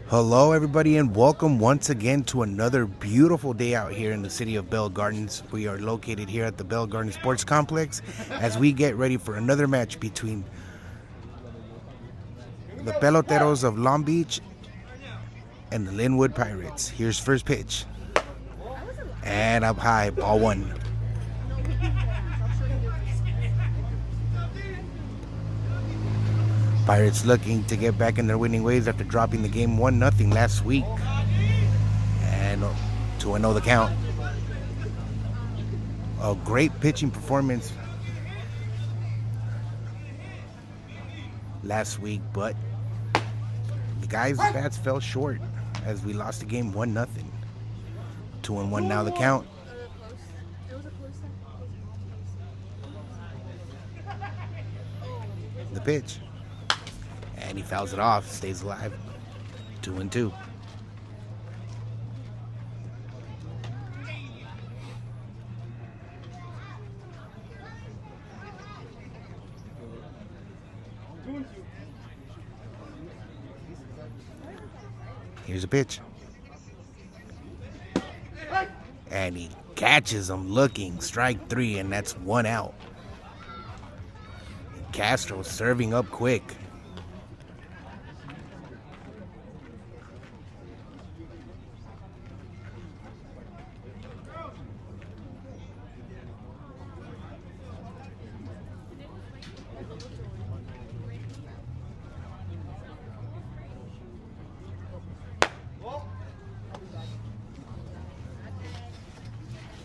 Hello everybody, and welcome once again to another beautiful day out here in the city of Bell Gardens. We are located here at the Bell Gardens Sports Complex as we get ready for another match between the Peloteros of Long Beach and the Linwood Pirates. Here's first pitch, and up high, ball one. Pirates looking to get back in their winning ways after dropping the game 1-0 last week. And 2-0 the count. A great pitching performance last week, but the guys' bats fell short as we lost the game 1-0. 2-1 now the count. The pitch. And he fouls it off, stays alive. 2-2. Here's a pitch. And he catches him looking. Strike three, and that's one out. Castro serving up quick.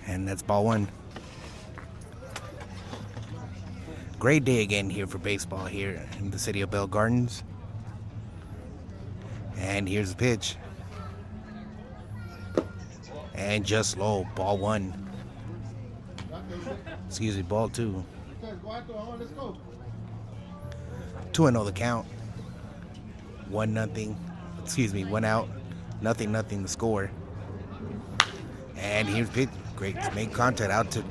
And that's ball one. Great day again here for baseball here in the city of Bell Gardens. And here's the pitch. And just low, ball one. Excuse me, ball two. 2-0 the count. 1-0. Excuse me, 1 out. 0-0 the score. And here's pitch. Great to make contact out to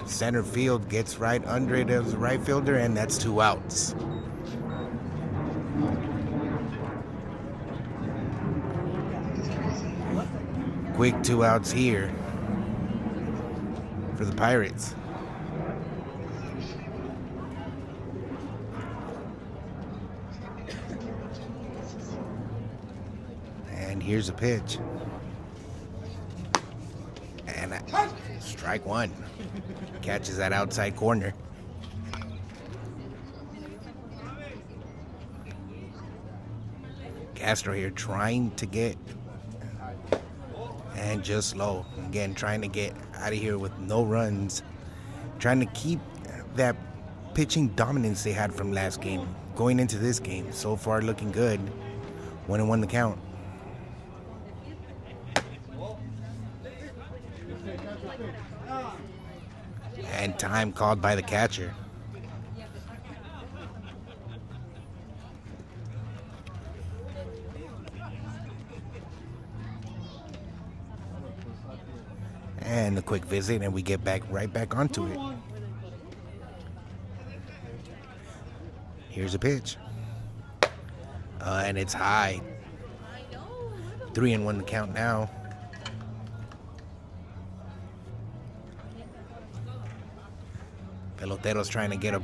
center field. Gets right under it as a right fielder, and that's 2 outs. Quick 2 outs here for the Pirates. And here's a pitch. And strike one. Catches that outside corner. Castro here trying to get, and just low. Again, trying to get out of here with no runs. Trying to keep that pitching dominance they had from last game going into this game. So far looking good. 1-1 the count. And time called by the catcher. And a quick visit, and we get right back onto it. Here's a pitch. And it's high. 3-1 the count now. Peloteros trying to get a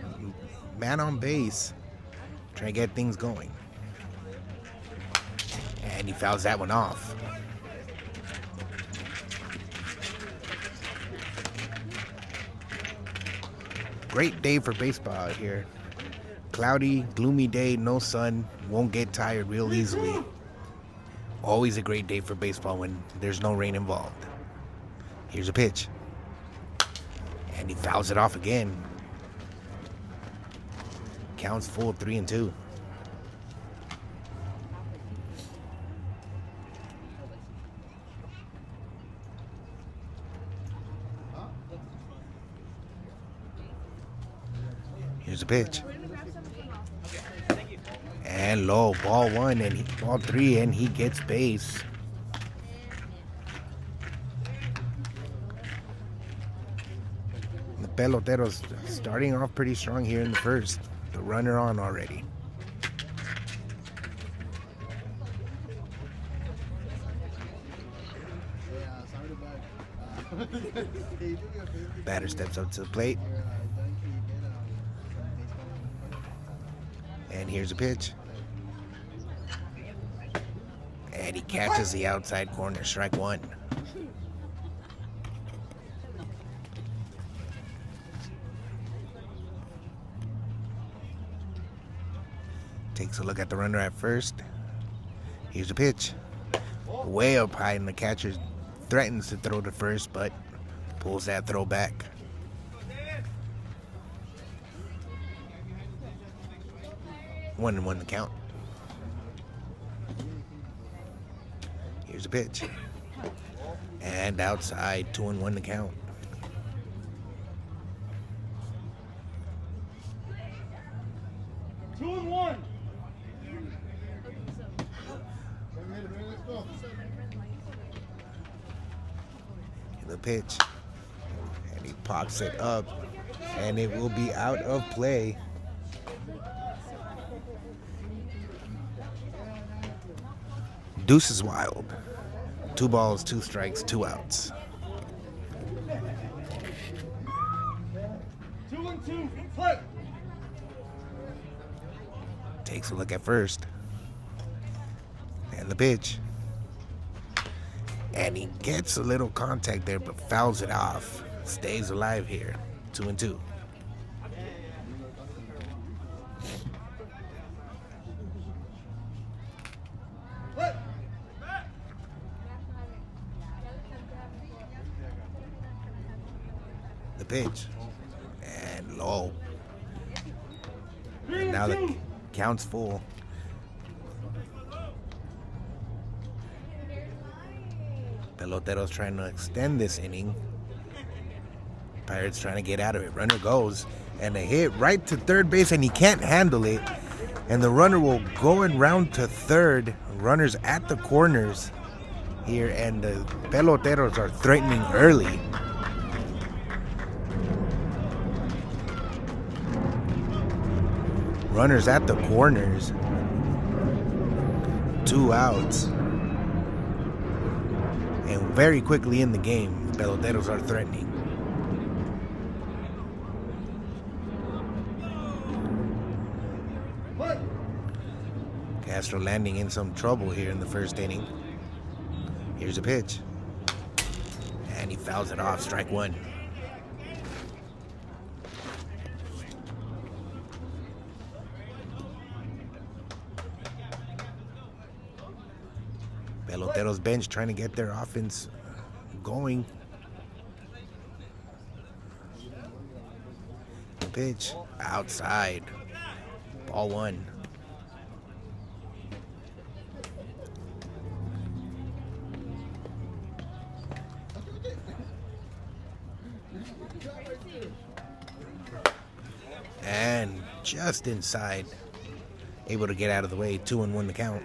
man on base, trying to get things going. And he fouls that one off. Great day for baseball out here. Cloudy, gloomy day, no sun, won't get tired real easily. Always a great day for baseball when there's no rain involved. Here's a pitch. And he fouls it off again. Counts full, 3-2. Here's a pitch. And low, ball one, and ball three, and he gets base. Peloteros starting off pretty strong here in the first. The runner on already. Batter steps up to the plate. And here's a pitch. And he catches the outside corner, strike one. Takes a look at the runner at first. Here's a pitch. Way up high, and the catcher threatens to throw to first, but pulls that throw back. One and one the count. Here's a pitch. And outside, 2-1 the count. The pitch. And he pops it up. And it will be out of play. Deuce is wild. 2 balls, 2 strikes, 2 outs. 2-2, play. Takes a look at first. And the pitch. And he gets a little contact there, but fouls it off. Stays alive here. 2-2. The pitch. And low. And now the count's full. Peloteros trying to extend this inning. Pirates trying to get out of it. Runner goes, and a hit right to third base, and he can't handle it. And the runner will go and round to third. Runners at the corners here, and the Peloteros are threatening early. Runners at the corners. 2 outs. And very quickly in the game, the Peloteros are threatening. Castro landing in some trouble here in the first inning. Here's a pitch. And he fouls it off, strike one. Peloteros bench trying to get their offense going. Pitch outside. Ball 1. And just inside. Able to get out of the way. 2-1 the count.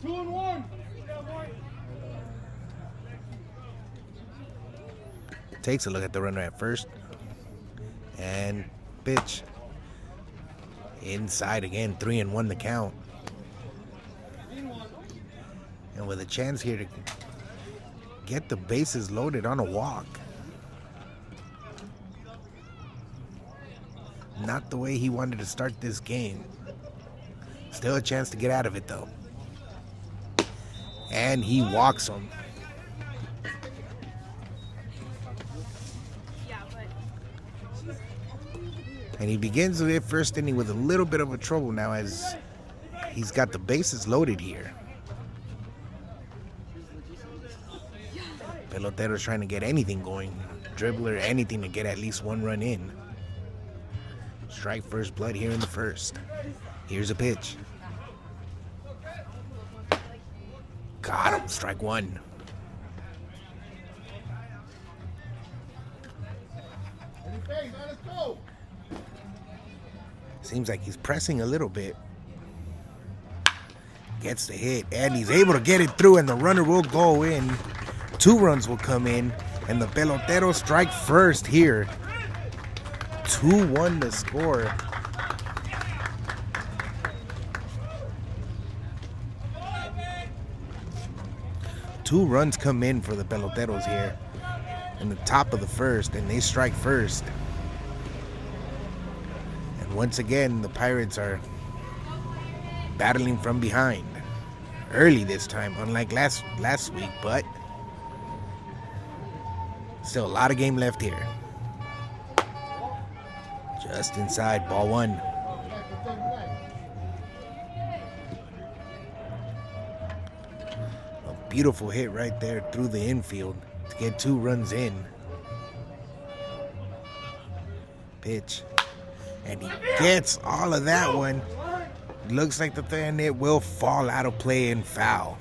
2-1. Takes a look at the runner at first. And pitch. Inside again, 3-1 the count. And with a chance here to get the bases loaded on a walk. Not the way he wanted to start this game. Still a chance to get out of it though. And he walks him. And he begins the first inning with a little bit of a trouble now as he's got the bases loaded here. Peloteros trying to get anything going. Dribbler, anything to get at least 1 run in. Strike first blood here in the first. Here's a pitch. Got him, strike 1. Seems like he's pressing a little bit. Gets the hit, and he's able to get it through, and the runner will go in. 2 runs will come in, And the Peloteros strike first here. 2-1 the score. Two runs come in for the Peloteros here in the top of the first, and they strike first. And once again, the Pirates are battling from behind. Early this time, unlike last week, but still a lot of game left here. Just inside, ball one. A beautiful hit right there through the infield to get 2 runs in. Pitch. And he gets all of that one. Looks like the thing, it will fall out of play and foul.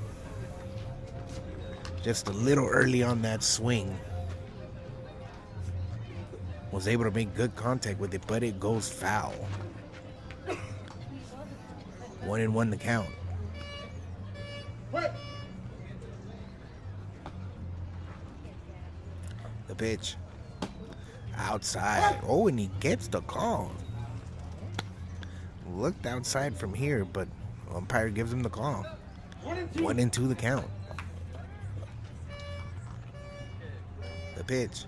Just a little early on that swing. Was able to make good contact with it, but it goes foul. 1-1 the count. The pitch. Outside. Oh, and he gets the call. Looked outside from here, but umpire gives him the call. 1-2 the count. The pitch.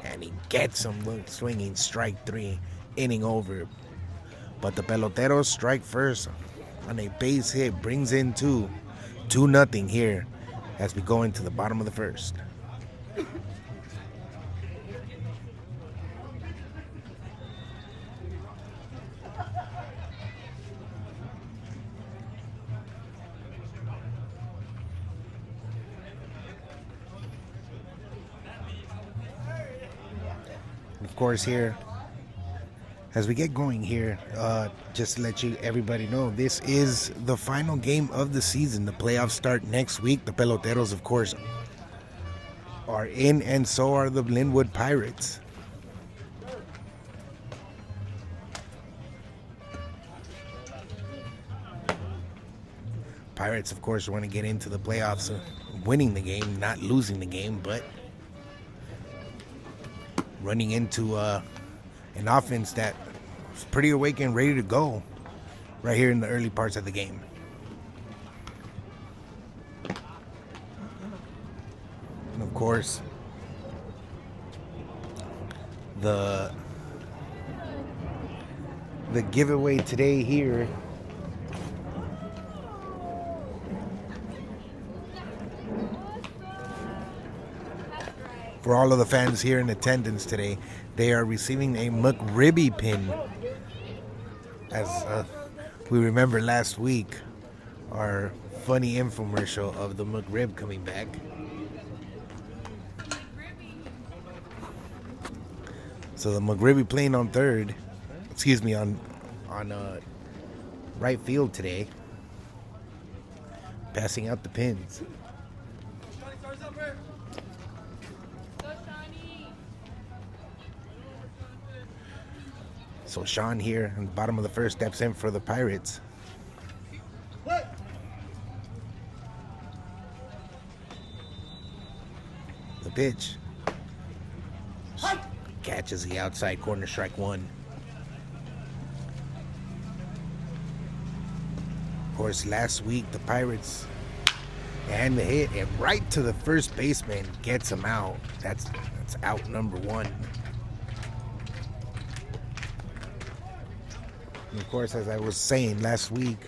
And he gets him swinging, strike 3, inning over. But the Peloteros strike first on a base hit, brings in 2. 2-0 here as we go into the bottom of the first. Of course, here as we get going here, just to let everybody know, this is the final game of the season. The playoffs start next week. The Peloteros, of course, are in, and so are the Linwood Pirates. Pirates, of course, want to get into the playoffs, winning the game, not losing the game, but running into an offense that is pretty awake and ready to go right here in the early parts of the game. And of course, the giveaway today here for all of the fans here in attendance today, they are receiving a McRibby pin. As we remember last week, our funny infomercial of the McRib coming back. So the McRibby playing on third, on right field today, passing out the pins. So Sean here in the bottom of the first steps in for the Pirates. The pitch. Catches the outside corner, strike 1. Of course, last week the Pirates and the hit, and right to the first baseman, gets him out. That's out number 1. And of course, as I was saying last week,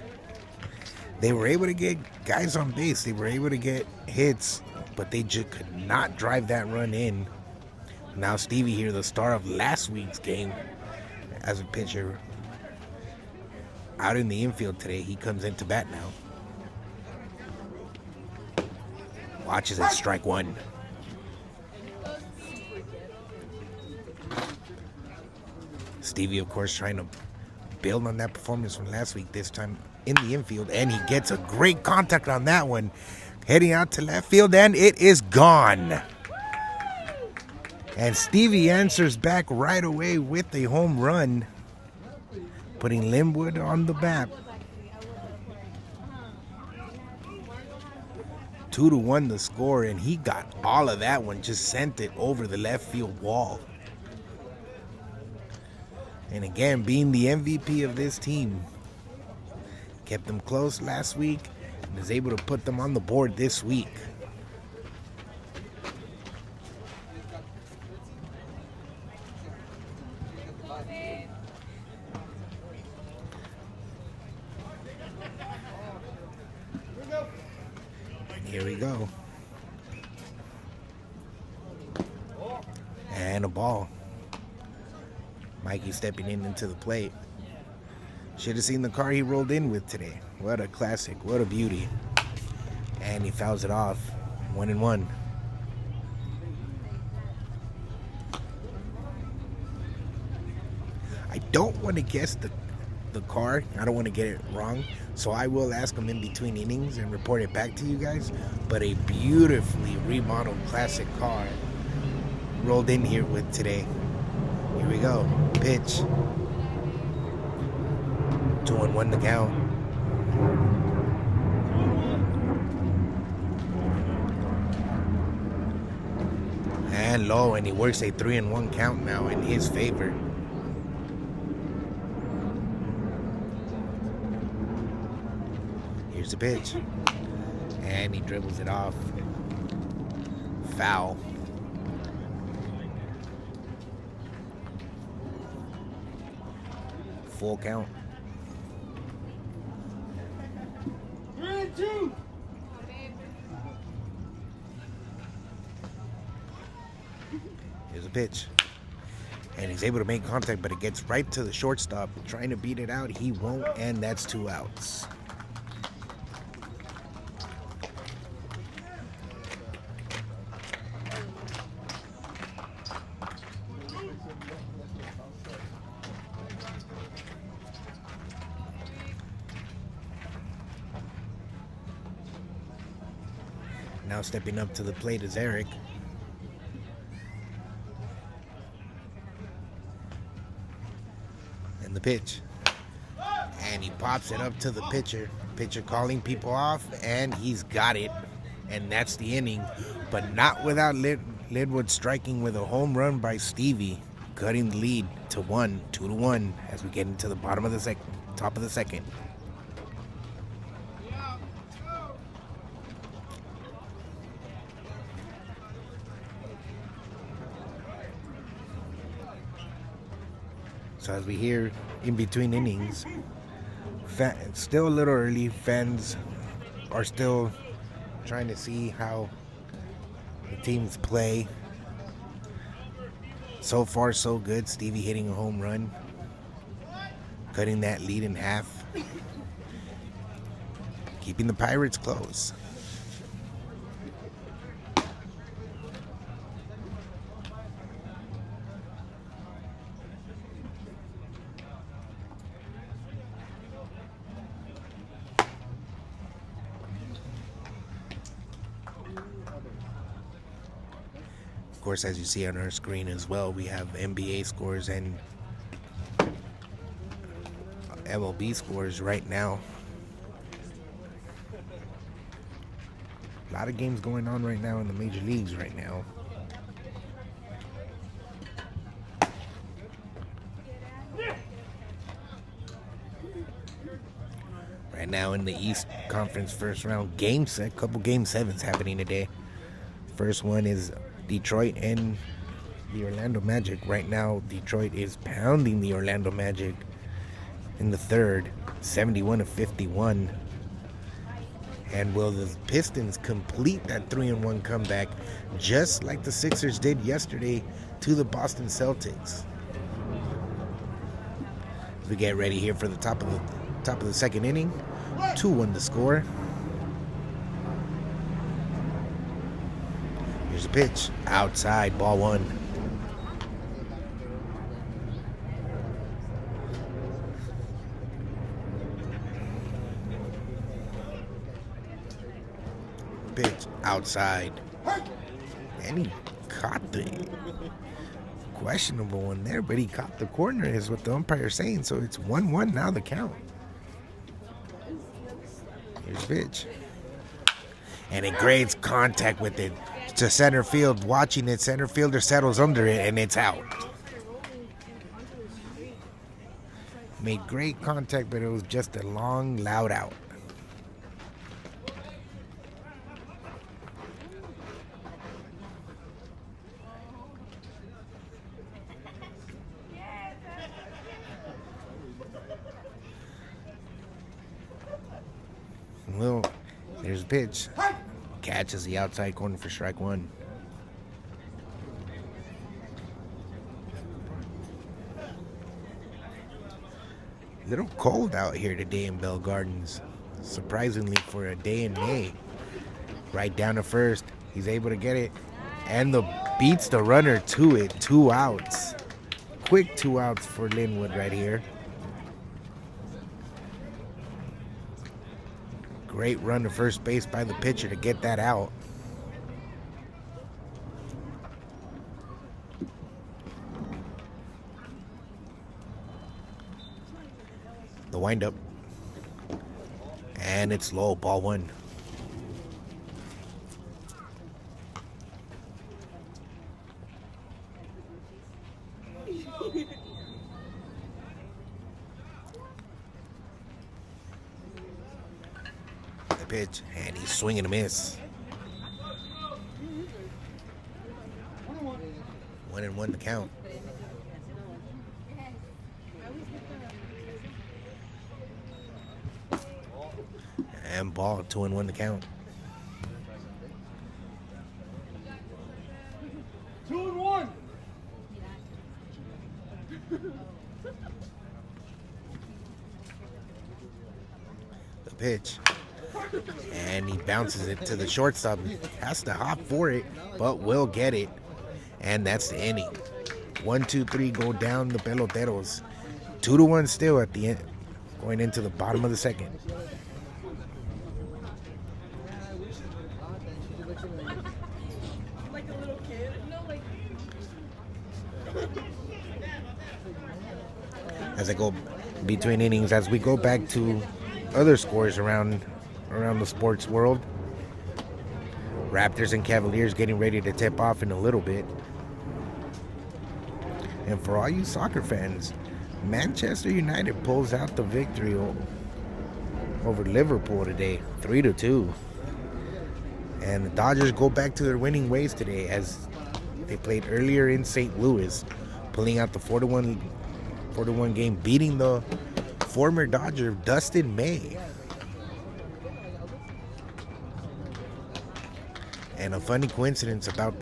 they were able to get guys on base. They were able to get hits, but they just could not drive that run in. Now Stevie here, the star of last week's game as a pitcher, out in the infield today. He comes into bat now. Watches it, strike 1. Stevie, of course, trying to build on that performance from last week, this time in the infield, and he gets a great contact on that one, heading out to left field, and it is gone. And Stevie answers back right away with a home run, putting Linwood on the map. 2-1 the score, and he got all of that one, just sent it over the left field wall. And again, being the MVP of this team, kept them close last week and is able to put them on the board this week. Here we go. And a ball. Mikey stepping into the plate. Should have seen the car he rolled in with today. What a classic. What a beauty. And he fouls it off. 1-1. I don't want to guess the car. I don't want to get it wrong. So I will ask him in between innings and report it back to you guys. But a beautifully remodeled classic car rolled in here with today. Here we go. Pitch. 2-1 the count. And low, and he works a 3-1 count now in his favor. Here's the pitch. And he dribbles it off. Foul. Full count. 3-2. Here's a pitch. And he's able to make contact, but it gets right to the shortstop. Trying to beat it out. He won't, and that's 2 outs. Now stepping up to the plate is Eric. And the pitch. And he pops it up to the pitcher. Pitcher calling people off, and he's got it. And that's the inning. But not without Lidwood striking with a home run by Stevie, cutting the lead to 2-1 as we get into the bottom of the second, top of the second. So as we hear in between innings, it's still a little early. Fans are still trying to see how the teams play. So far, so good. Stevie hitting a home run, cutting that lead in half, keeping the Pirates close. Of course, as you see on our screen as well, we have NBA scores and MLB scores right now. A lot of games going on right now in the major leagues right now. Right now in the East Conference first round couple game sevens happening today. First one is Detroit and the Orlando Magic. Right now, Detroit is pounding the Orlando Magic in the third, 71-51. And will the Pistons complete that 3-1 comeback just like the Sixers did yesterday to the Boston Celtics? As we get ready here for the top of the second inning, 2-1 the score. Here's a pitch. Outside, ball 1. Pitch. Outside. And he caught the questionable one there, but he caught the corner is what the umpire is saying. So it's 1-1 now the count. Here's a pitch. And it grades contact with it to center field. Watching it, center fielder settles under it, and it's out. Made great contact, but it was just a long, loud out. Well, there's a pitch. Catches the outside corner for strike one. Little cold out here today in Bell Gardens. Surprisingly for a day in May. Right down to first. He's able to get it. And beats the runner to it. 2 outs. Quick 2 outs for Linwood right here. Great run to first base by the pitcher to get that out. The windup. And it's low, ball 1. The pitch, and he's swinging a miss. 1-1 the count. And ball, 2-1 the count. 2-1. The pitch. And he bounces it to the shortstop. Has to hop for it, but will get it. And that's the inning. 1, 2, 3 go down the Peloteros. 2-1 still at the end. Going into the bottom of the second. Like a little kid. No, like. As I go between innings, as we go back to other scores around the sports world. Raptors and Cavaliers getting ready to tip off in a little bit. And for all you soccer fans, Manchester United pulls out the victory over Liverpool today, 3-2. And the Dodgers go back to their winning ways today as they played earlier in St. Louis, pulling out the 4-1 game, beating the former Dodger Dustin May. And a funny coincidence about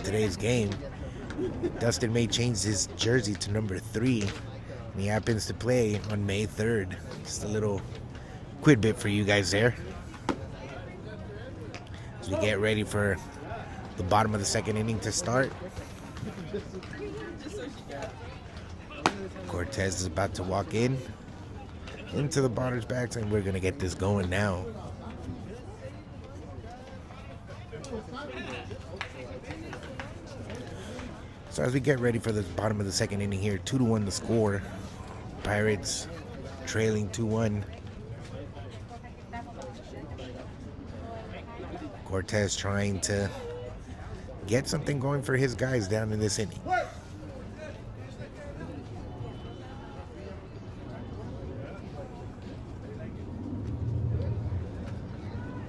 today's game, Dustin May changed his jersey to number 3, and he happens to play on May 3rd. Just a little quid bit for you guys there. As we get ready for the bottom of the second inning to start. Cortez is about to walk into the batter's box, and we're going to get this going now. So as we get ready for the bottom of the second inning here, 2-1 the score. Pirates trailing 2-1. Cortez trying to get something going for his guys down in this inning.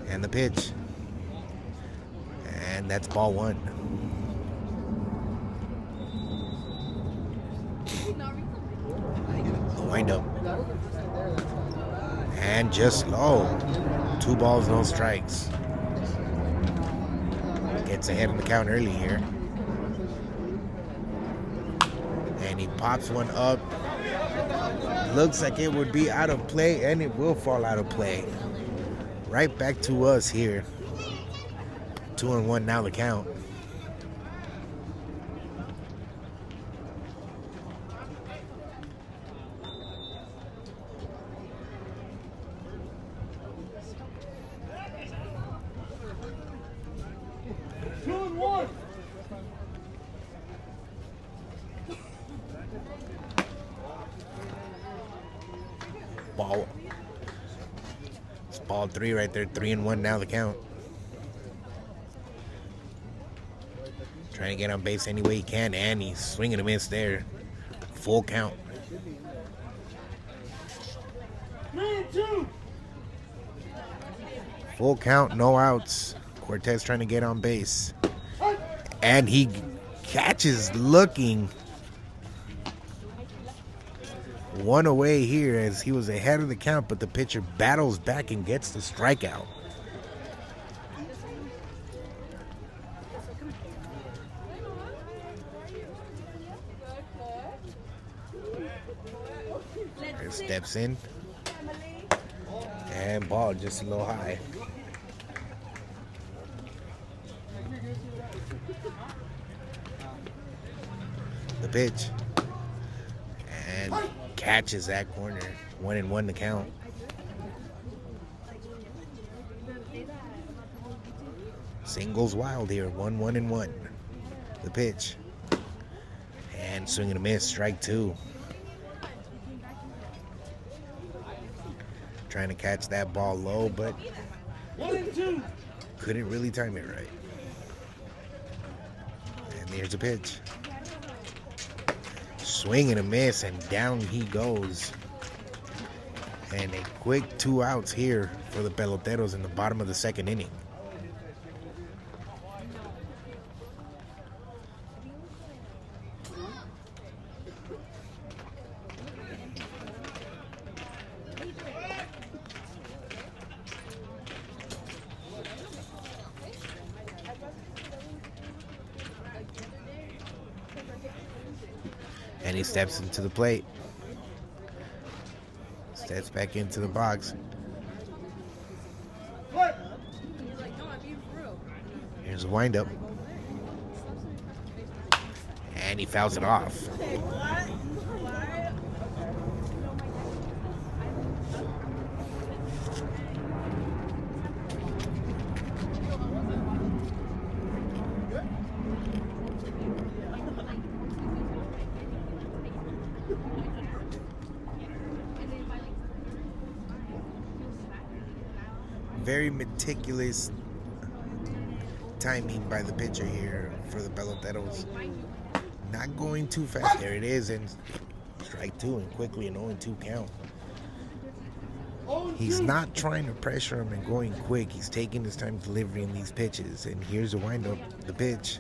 And the pitch. And that's ball 1. The windup. And just low. 2 balls, no strikes. Gets ahead of the count early here. And he pops one up. Looks like it would be out of play, and it will fall out of play. Right back to us here. 2-1 now the count. Ball 3 right there. 3-1 now the count. Trying to get on base any way he can, and he's swinging a miss there. Full count. 3-2. Full count, no outs. Cortez trying to get on base. And he catches looking. One away here as he was ahead of the count, but the pitcher battles back and gets the strikeout. There steps in. And ball just a little high. The pitch. And catches that corner. 1-1 the count. Singles wild here. 1-1. The pitch. And swing and a miss. Strike 2. Trying to catch that ball low, but 1-2. couldn't really time it right. And there's a pitch. Swing and a miss, and down he goes. And a quick 2 outs here for the Peloteros in the bottom of the 2nd inning. And he steps into the plate. Steps back into the box. Here's a windup. And he fouls it off. Very meticulous timing by the pitcher here for the Peloteros. Not going too fast. There it is, and strike 2, and quickly an 0-2 count. He's not trying to pressure him and going quick. He's taking his time delivering these pitches. And here's a windup, the pitch.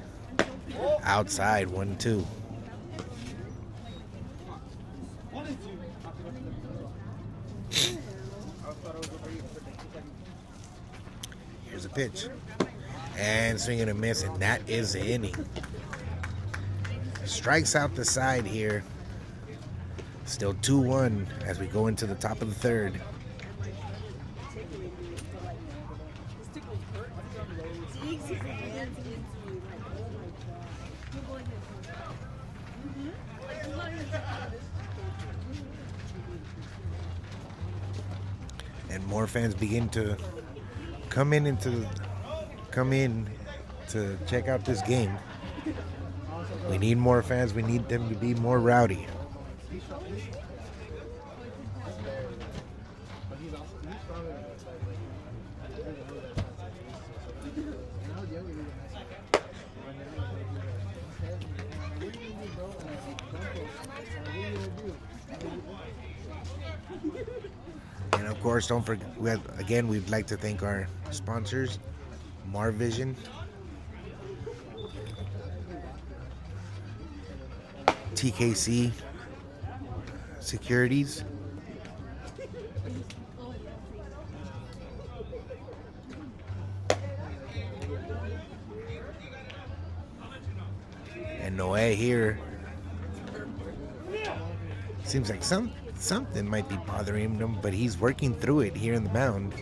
Outside, 1-2. Here's a pitch. And swing and a miss, and that is the inning. Strikes out the side here. Still 2-1 as we go into the top of the 3rd. And more fans begin to come in to check out this game. We need more fans. We need them to be more rowdy. And of course, don't forget, we'd like to thank our sponsors, Marvision, TKC Securities, and Noe here. Seems like something might be bothering him, but he's working through it here in the mound.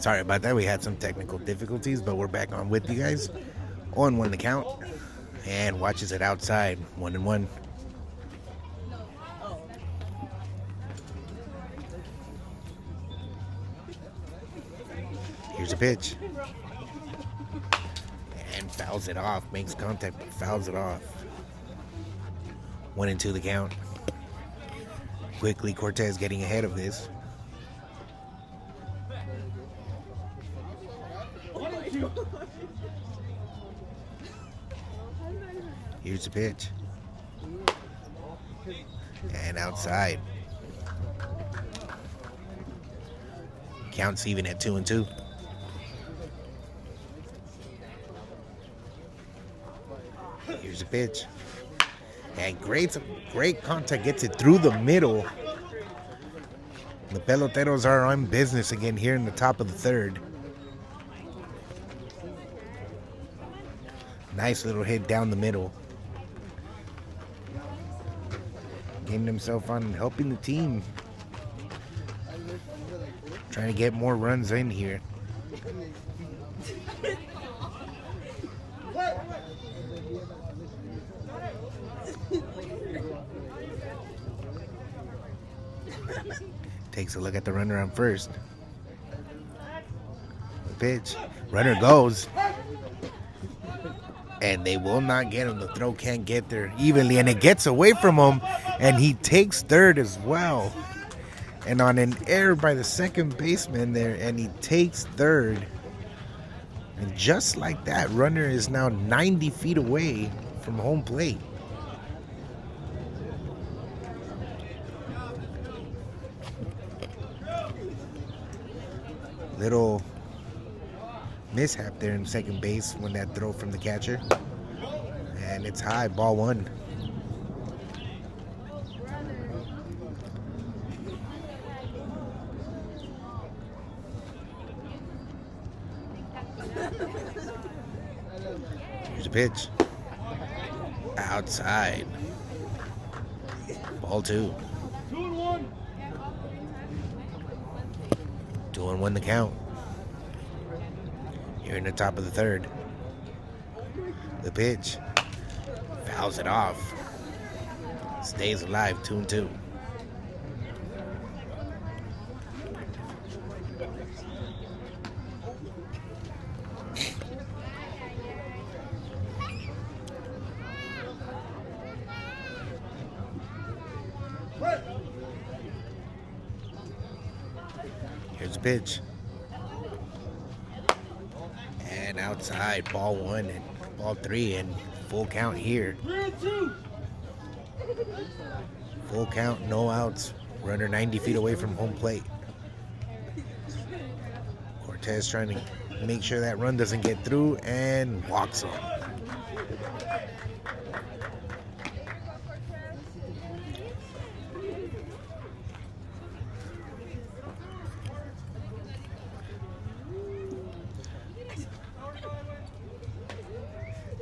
Sorry about that. We had some technical difficulties, but we're back on with you guys. 0-1 the count. And watches it outside. 1-1. Here's a pitch. And fouls it off. Makes contact, but fouls it off. 1-2 the count. Quickly, Cortez getting ahead of this. Here's the pitch. And outside. Counts even at 2-2. Here's the pitch. And great contact, gets it through the middle. The Peloteros are on business again here in the top of the third. Nice little hit down the middle. Getting himself on, helping the team. Trying to get more runs in here. Takes a look at the runner on first. The pitch. Runner goes. And they will not get him. The throw can't get there evenly. And it gets away from him. And he takes third as well. And on an error by the second baseman there. And he takes third. And just like that, runner is now 90 feet away from home plate. Little mishap there in second base when that throw from the catcher. And it's high, ball 1. Here's a pitch. Outside. Ball 2. 2-1. 2-1 the count. Here in the top of the third. The pitch. Fouls it off. Stays alive, 2-2. Here's a pitch. And outside, ball 1 and ball 3 and full count here. 3-2. Full count, no outs. Runner 90 feet away from home plate. Cortez trying to make sure that run doesn't get through and walks him.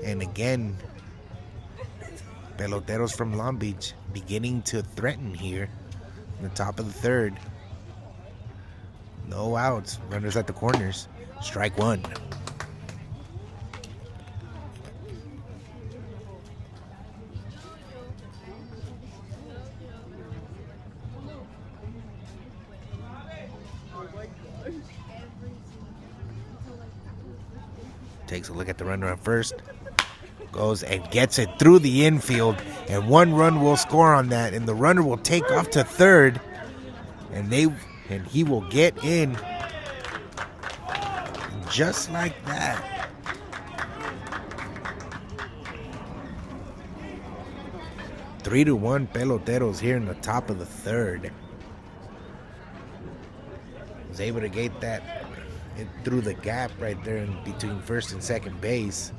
And again, Peloteros from Long Beach beginning to threaten here in the top of the third. No outs. Runners at the corners. Strike 1. Takes a look at the runner on first. Goes and gets it through the infield, and 1 run will score on that, and the runner will take off to third, and he will get in just like that. Three to 1 Peloteros here in the top of the third. Was able to get that through the gap right there in between first and second base.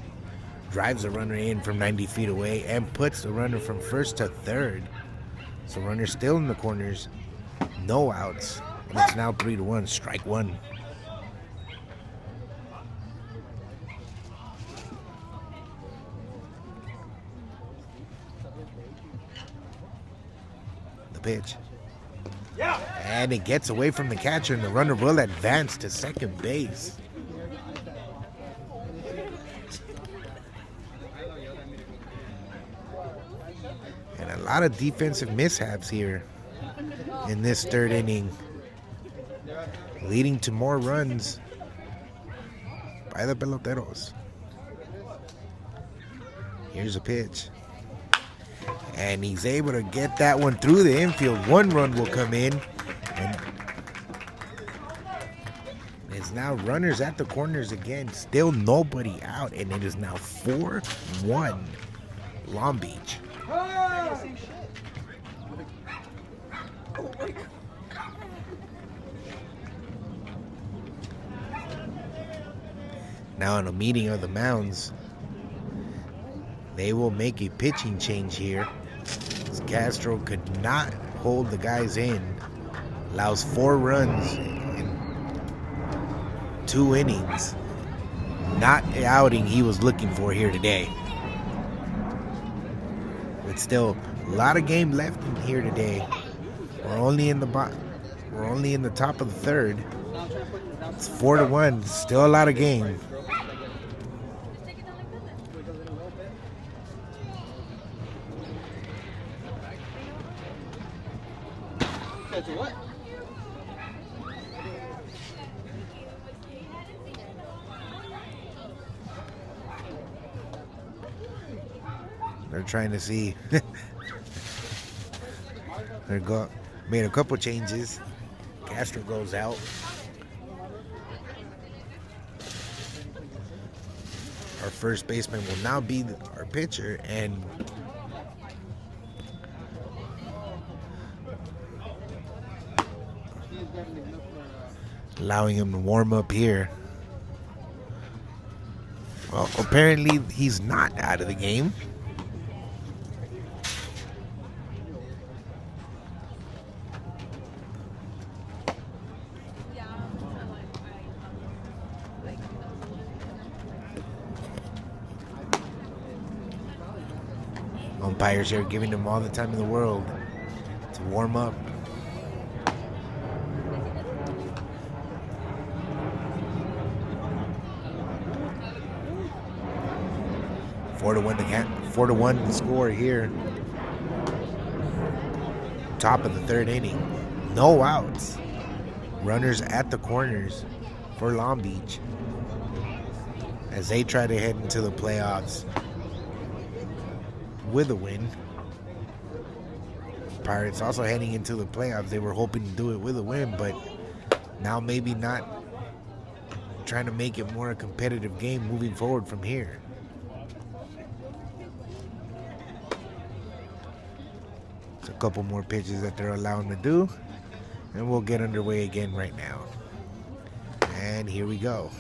Drives the runner in from 90 feet away and puts the runner from first to third. So runner still in the corners, no outs, and it's now 3 to 1, strike 1. The pitch. And it gets away from the catcher, and the runner will advance to second base. And a lot of defensive mishaps here in this third inning, leading to more runs by the Peloteros. Here's a pitch. And he's able to get that one through the infield. One run will come in. And it's now runners at the corners again. Still nobody out. And it is now 4-1 Long Beach. Now in a meeting of the mounds, they will make a pitching change here. Castro could not hold the guys in. Allows 4 runs in 2 innings. Not the outing he was looking for here today. But still, a lot of game left in here today. We're only in the top of the third. It's 4-1. Still a lot of game. They're trying to see. Made a couple changes. Castro goes out. Our first baseman will now be our pitcher, and allowing him to warm up here. Well, apparently he's not out of the game. Umpires are giving him all the time in the world to warm up. Four to one the score here. Top of the third inning. No outs. Runners at the corners for Long Beach as they try to head into the playoffs with a win. Pirates also heading into the playoffs. They were hoping to do it with a win, but now maybe not, trying to make it more a competitive game moving forward from here. It's a couple more pitches that they're allowing to do, and we'll get underway again right now. And here we go.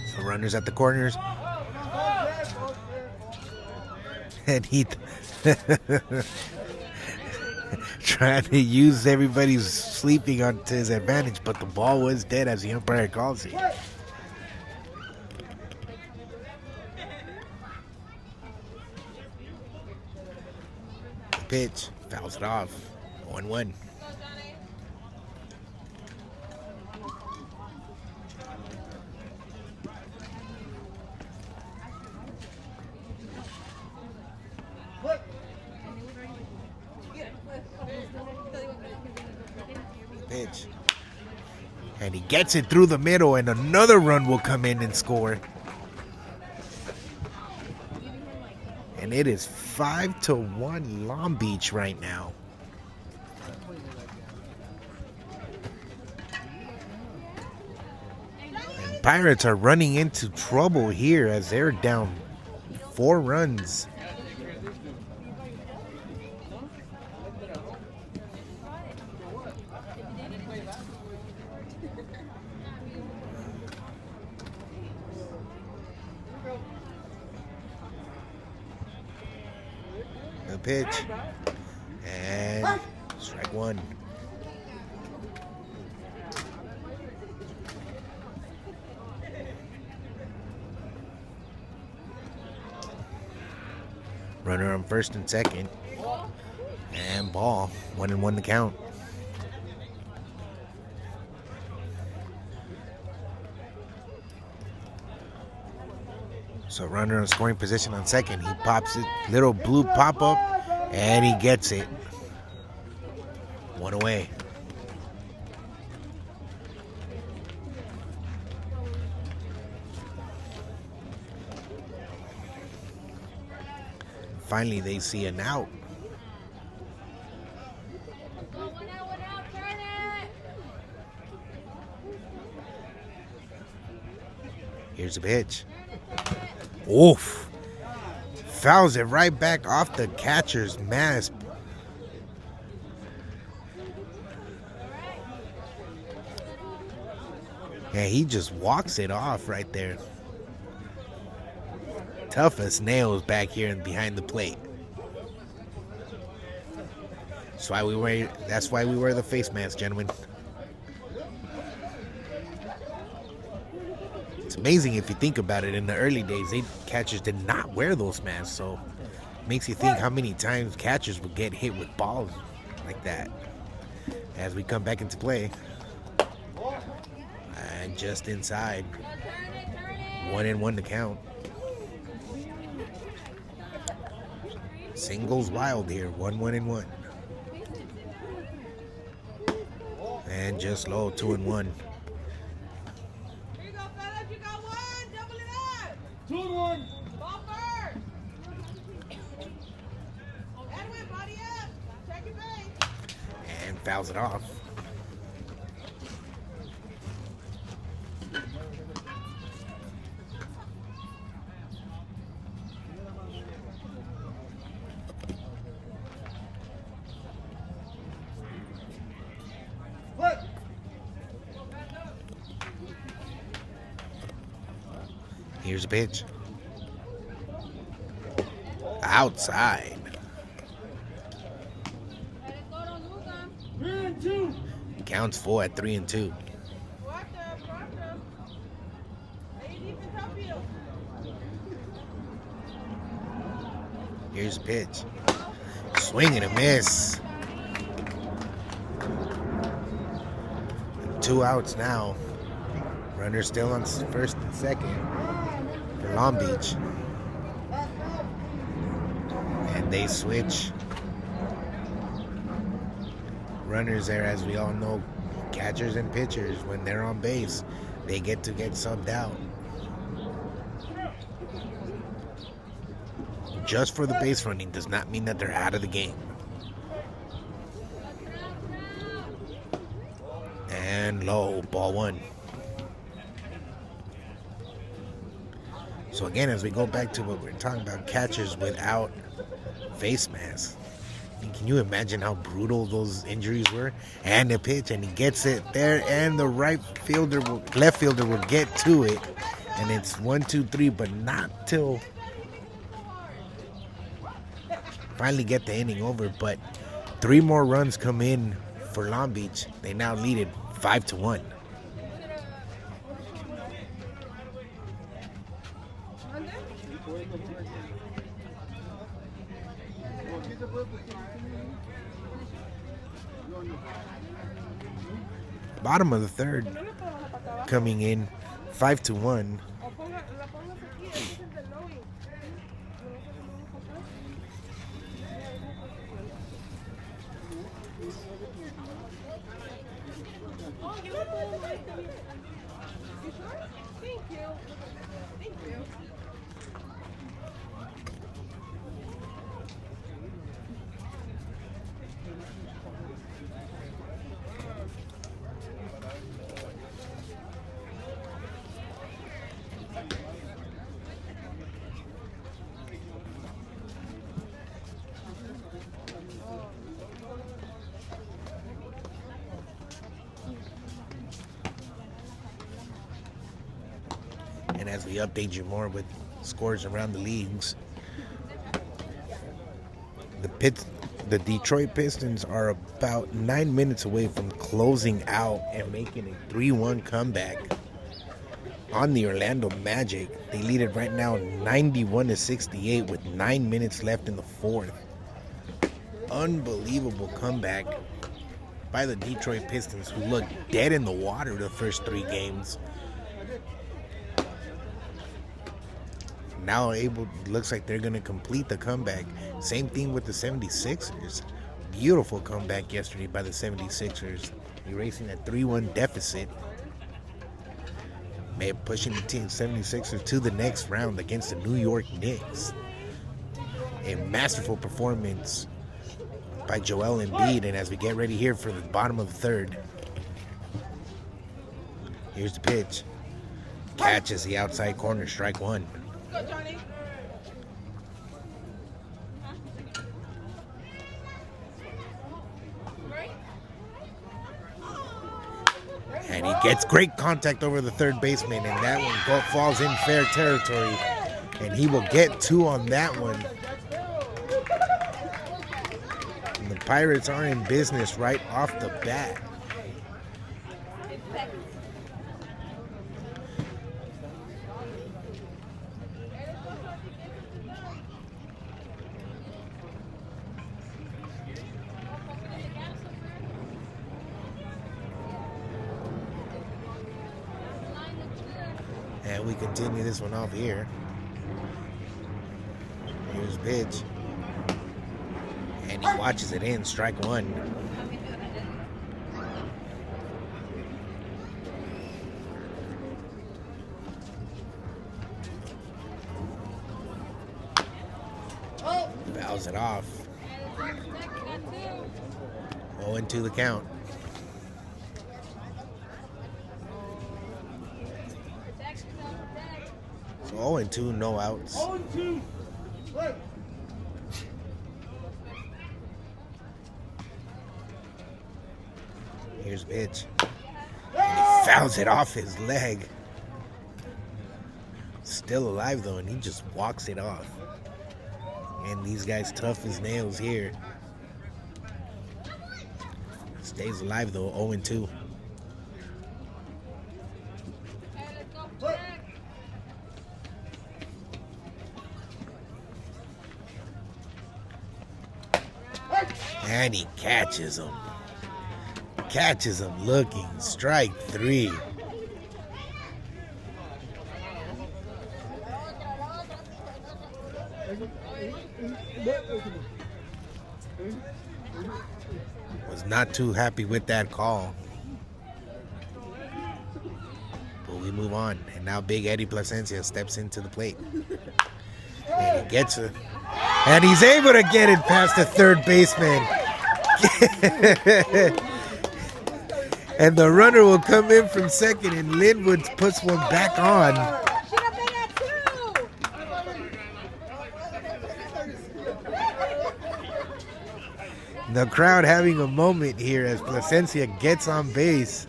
So runners at the corners. And he trying to use everybody's sleeping on to his advantage, but the ball was dead as the umpire calls it. The pitch fouls it off. 1-1. Pitch. And he gets it through the middle, and another run will come in and score. And it is 5-1 Long Beach right now. And Pirates are running into trouble here as they're down 4 runs. The pitch, and strike 1. Runner on first and second. And ball. 1-1 to count. So runner in scoring position on second. He pops it. Little blue pop-up. And he gets it. 1 away. Finally, they see an out. Here's the pitch. Oof. Fouls it right back off the catcher's mask. Yeah, he just walks it off right there. Tough as nails back here and behind the plate. That's why we wear the face mask, gentlemen. It's amazing if you think about it. In the early days, catchers did not wear those masks, so it makes you think how many times catchers would get hit with balls like that. As we come back into play, and just inside, 1-1 to count. Singles wild here, 1-1. And just low, 2-1. Here you go, fellas. You got one. Double it up. 2-1. Ball first. Edwin, body up. Check your base. And fouls it off. What? Here's a pitch. Outside. 3-2. Counts full at 3-2. Go after. Lay deep and top you. Here's a pitch. Swing and a miss. 2 outs now. Runner still on first and second for Long Beach. And they switch. Runners there, as we all know, catchers and pitchers, when they're on base, they get to get subbed out. Just for the base running does not mean that they're out of the game. And low, ball 1. So again, as we go back to what we're talking about, catchers without face masks. I mean, can you imagine how brutal those injuries were? And the pitch, and he gets it there, and the left fielder will get to it, and it's 1-2-3, but not till finally get the inning over. But 3 more runs come in for Long Beach. They now lead it 5-1. Bottom of the third, coming in 5-1. And as we update you more with scores around the leagues, the Detroit Pistons are about 9 minutes away from closing out and making a 3-1 comeback. on the Orlando Magic. They lead it right now 91-68 with 9 minutes left in the fourth. Unbelievable comeback by the Detroit Pistons, who looked dead in the water the first 3 games. Now looks like they're going to complete the comeback. Same thing with the 76ers. Beautiful comeback yesterday by the 76ers, erasing a 3-1 deficit. Pushing the team 76ers to the next round against the New York Knicks. A masterful performance by Joel Embiid, and as we get ready here for the bottom of the third, here's the pitch. Catches the outside corner, strike one. Go, Johnny. And he gets great contact over the third baseman, and that one falls in fair territory, and he will get 2 on that one. And the Pirates are in business right off the bat. And we continue this one off here. Here's pitch. And he watches it in, strike one. Fouls it off. 0-2 the count. So 0-2, no outs. 0-2. Right. Here's pitch. And he fouls it off his leg. Still alive though, and he just walks it off. And these guys tough as nails here. Stays alive though, 0-2. And he catches him. Catches him looking. Strike 3. Was not too happy with that call. But we move on. And now Big Eddie Placencia steps into the plate. And he gets it. And he's able to get it past the third baseman. And the runner will come in from second, and Linwood puts one back on. Should have been at 2. The crowd having a moment here as Placencia gets on base.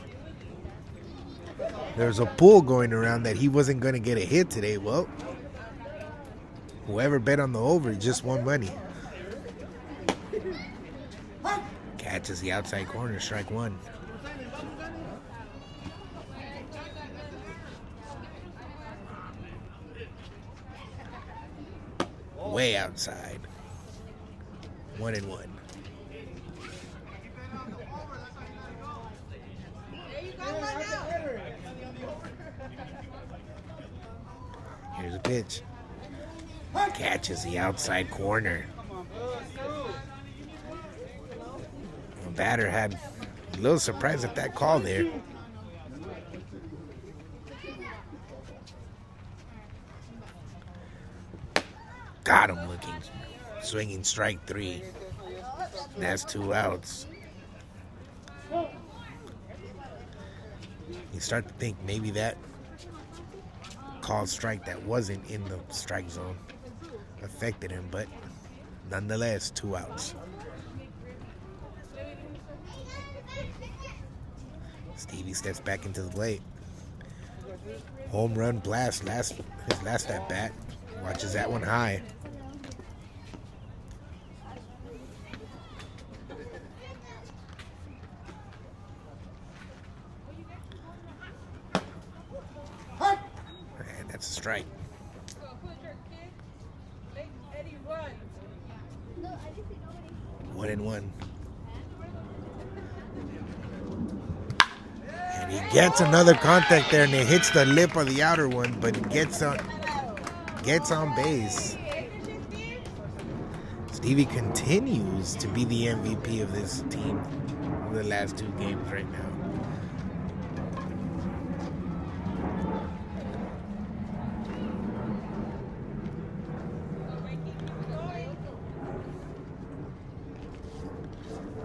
There's a pool going around that he wasn't going to get a hit today. Well, whoever bet on the over just won money. Catches the outside corner, strike one. Way outside. 1-1. There you go, one out. Here's a pitch. Catches the outside corner. The batter had a little surprise at that call there. Got him looking. Swinging strike 3. That's 2 outs. You start to think maybe that called strike that wasn't in the strike zone affected him, but nonetheless, 2 outs. Stevie steps back into the plate. Home run blast, his last at bat. Watches that one high. That's a strike. So put your kid, make Eddie run. 1-1. And he gets another contact there, and it hits the lip of the outer one, but it gets on base. Stevie continues to be the MVP of this team over the last 2 games right now.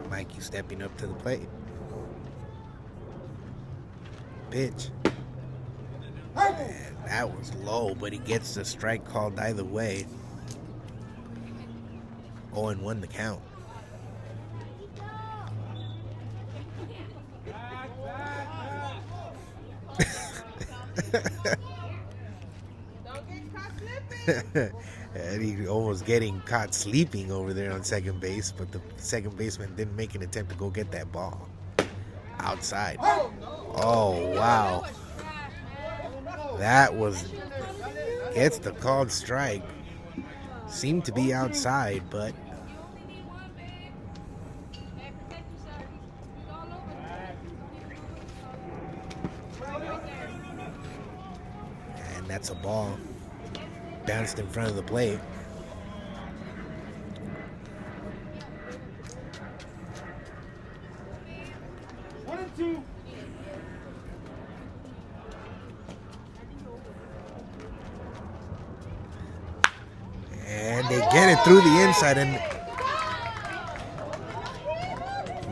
Mikey stepping up to the plate. Pitch. And that was low, but he gets the strike called either way. 0-1 the count. Don't get caught slipping. And he almost getting caught sleeping over there on second base, but the second baseman didn't make an attempt to go get that ball. Outside. Oh, wow. That was, gets the called strike. Seemed to be outside, but and that's a ball. Bounced in front of the plate. One and two. And they get it through the inside, and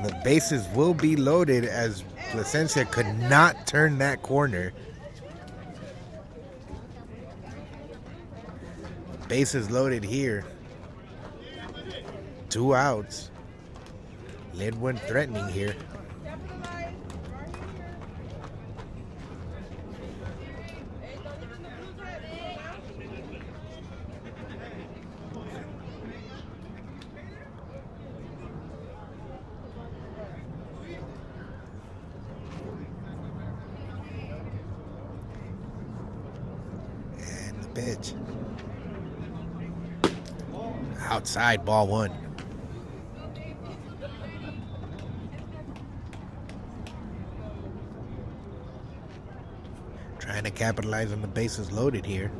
the bases will be loaded as Placencia could not turn that corner. Bases loaded here. 2 outs. Linwood threatening here. Capitalize right here. Hey, don't get in the blue dress. And the pitch. Outside, ball 1. Trying to capitalize on the bases loaded here.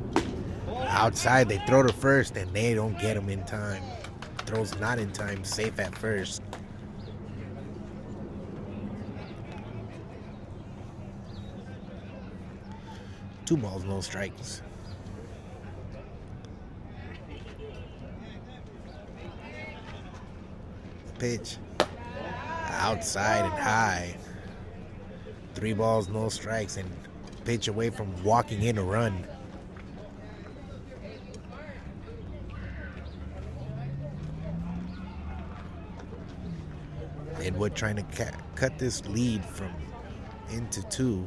Outside, they throw to first, and they don't get him in time. Throws not in time, safe at first. Two balls, no strikes. Pitch. Outside and high. 3 balls, no strikes, and pitch away from walking in a run. Linwood trying to cut this lead from into 2.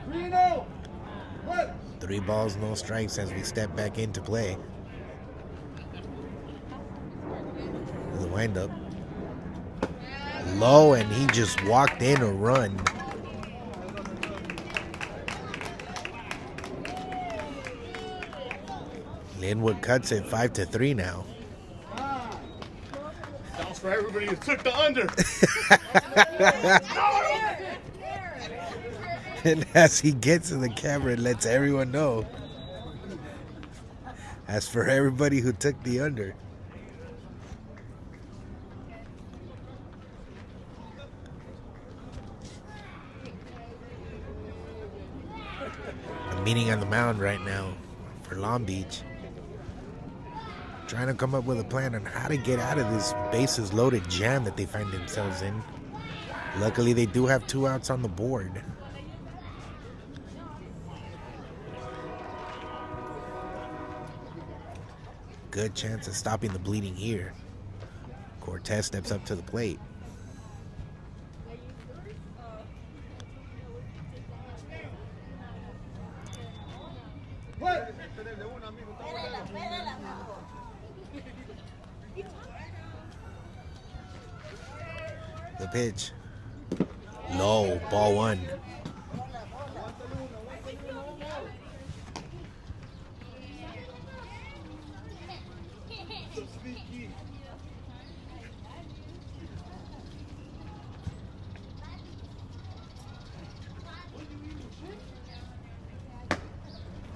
Reno. What? 3 balls, no strikes as we step back into play. The windup. Low, and he just walked in a run. Linwood cuts it 5-3 now. That was for everybody who took the under. And as he gets to the camera and lets everyone know. As for everybody who took the under. A meeting on the mound right now for Long Beach. Trying to come up with a plan on how to get out of this bases loaded jam that they find themselves in. Luckily, they do have 2 outs on the board. Good chance of stopping the bleeding here. Cortez steps up to the plate. What? The pitch. Low, ball one.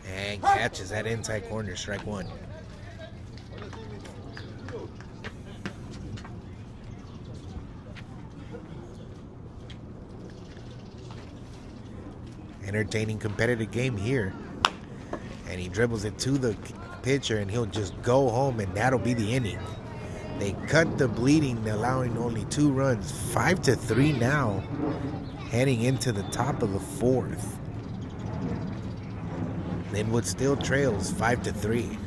And catches that inside corner, strike one. Entertaining competitive game here. And he dribbles it to the pitcher and he'll just go home and that'll be the inning. They cut the bleeding, allowing only 2 runs. 5-3 now, heading into the top of the 4th. Linwood still trails 5-3.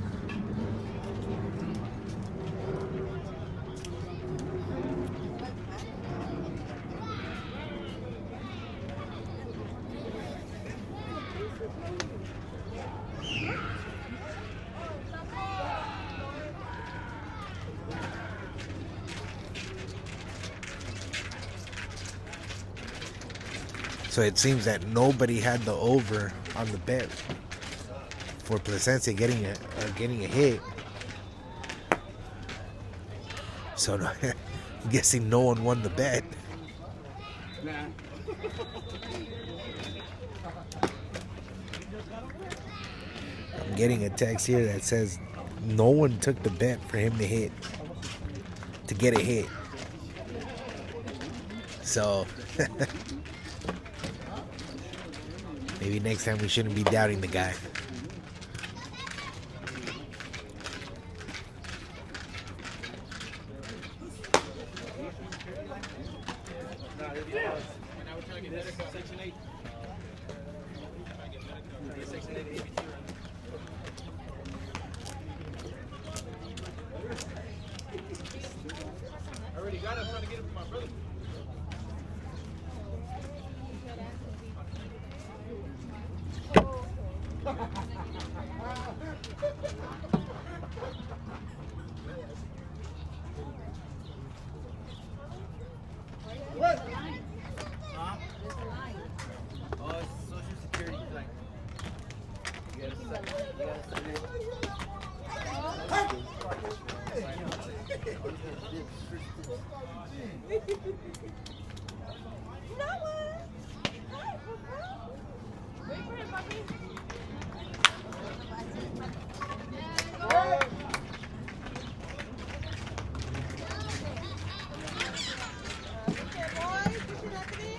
So it seems that nobody had the over on the bet for Placencia getting a hit. So I'm guessing no one won the bet. Nah. I'm getting a text here that says no one took the bet for him to get a hit. So maybe next time we shouldn't be doubting the guy. I already got it. I'm trying to get it from my brother. What? Huh? Oh, it's Social Security. Like, you gotta sign it. Wait for him, puppy. Okay, boys, push it up to me.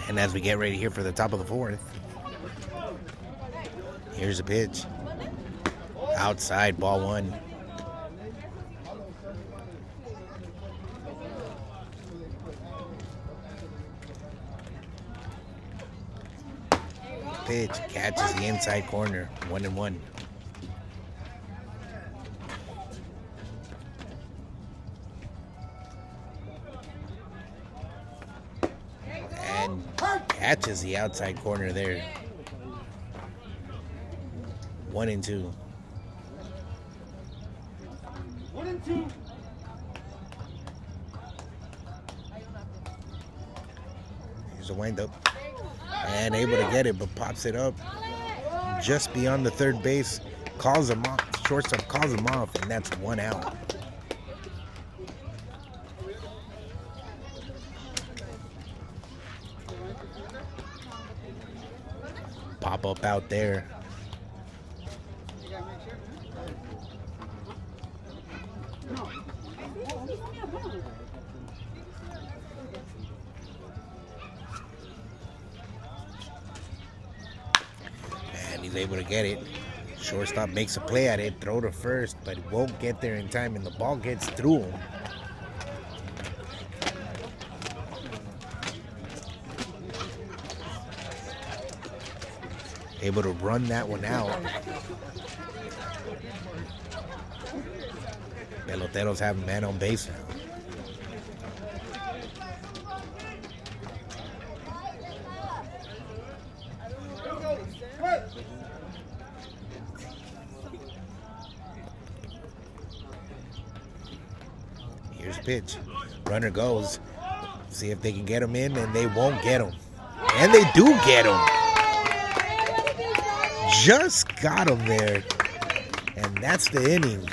And as we get ready here for the top of the 4th, here's a pitch. Outside, ball one. Pitch catches the inside corner, 1-1. And catches the outside corner there. 1-2. 1-2. Here's a windup. And able to get it, but pops it up just beyond the third base. Calls him off. Shortstop calls him off, and that's 1 out. Pop up out there. And he's able to get it. Shortstop makes a play at it, throw to first, but won't get there in time, and the ball gets through him. Able to run that one out. Peloteros have a man on base now. What? pitch. Runner goes. See if they can get him in, and they won't get him. And they do get him. Just got him there. And that's the inning.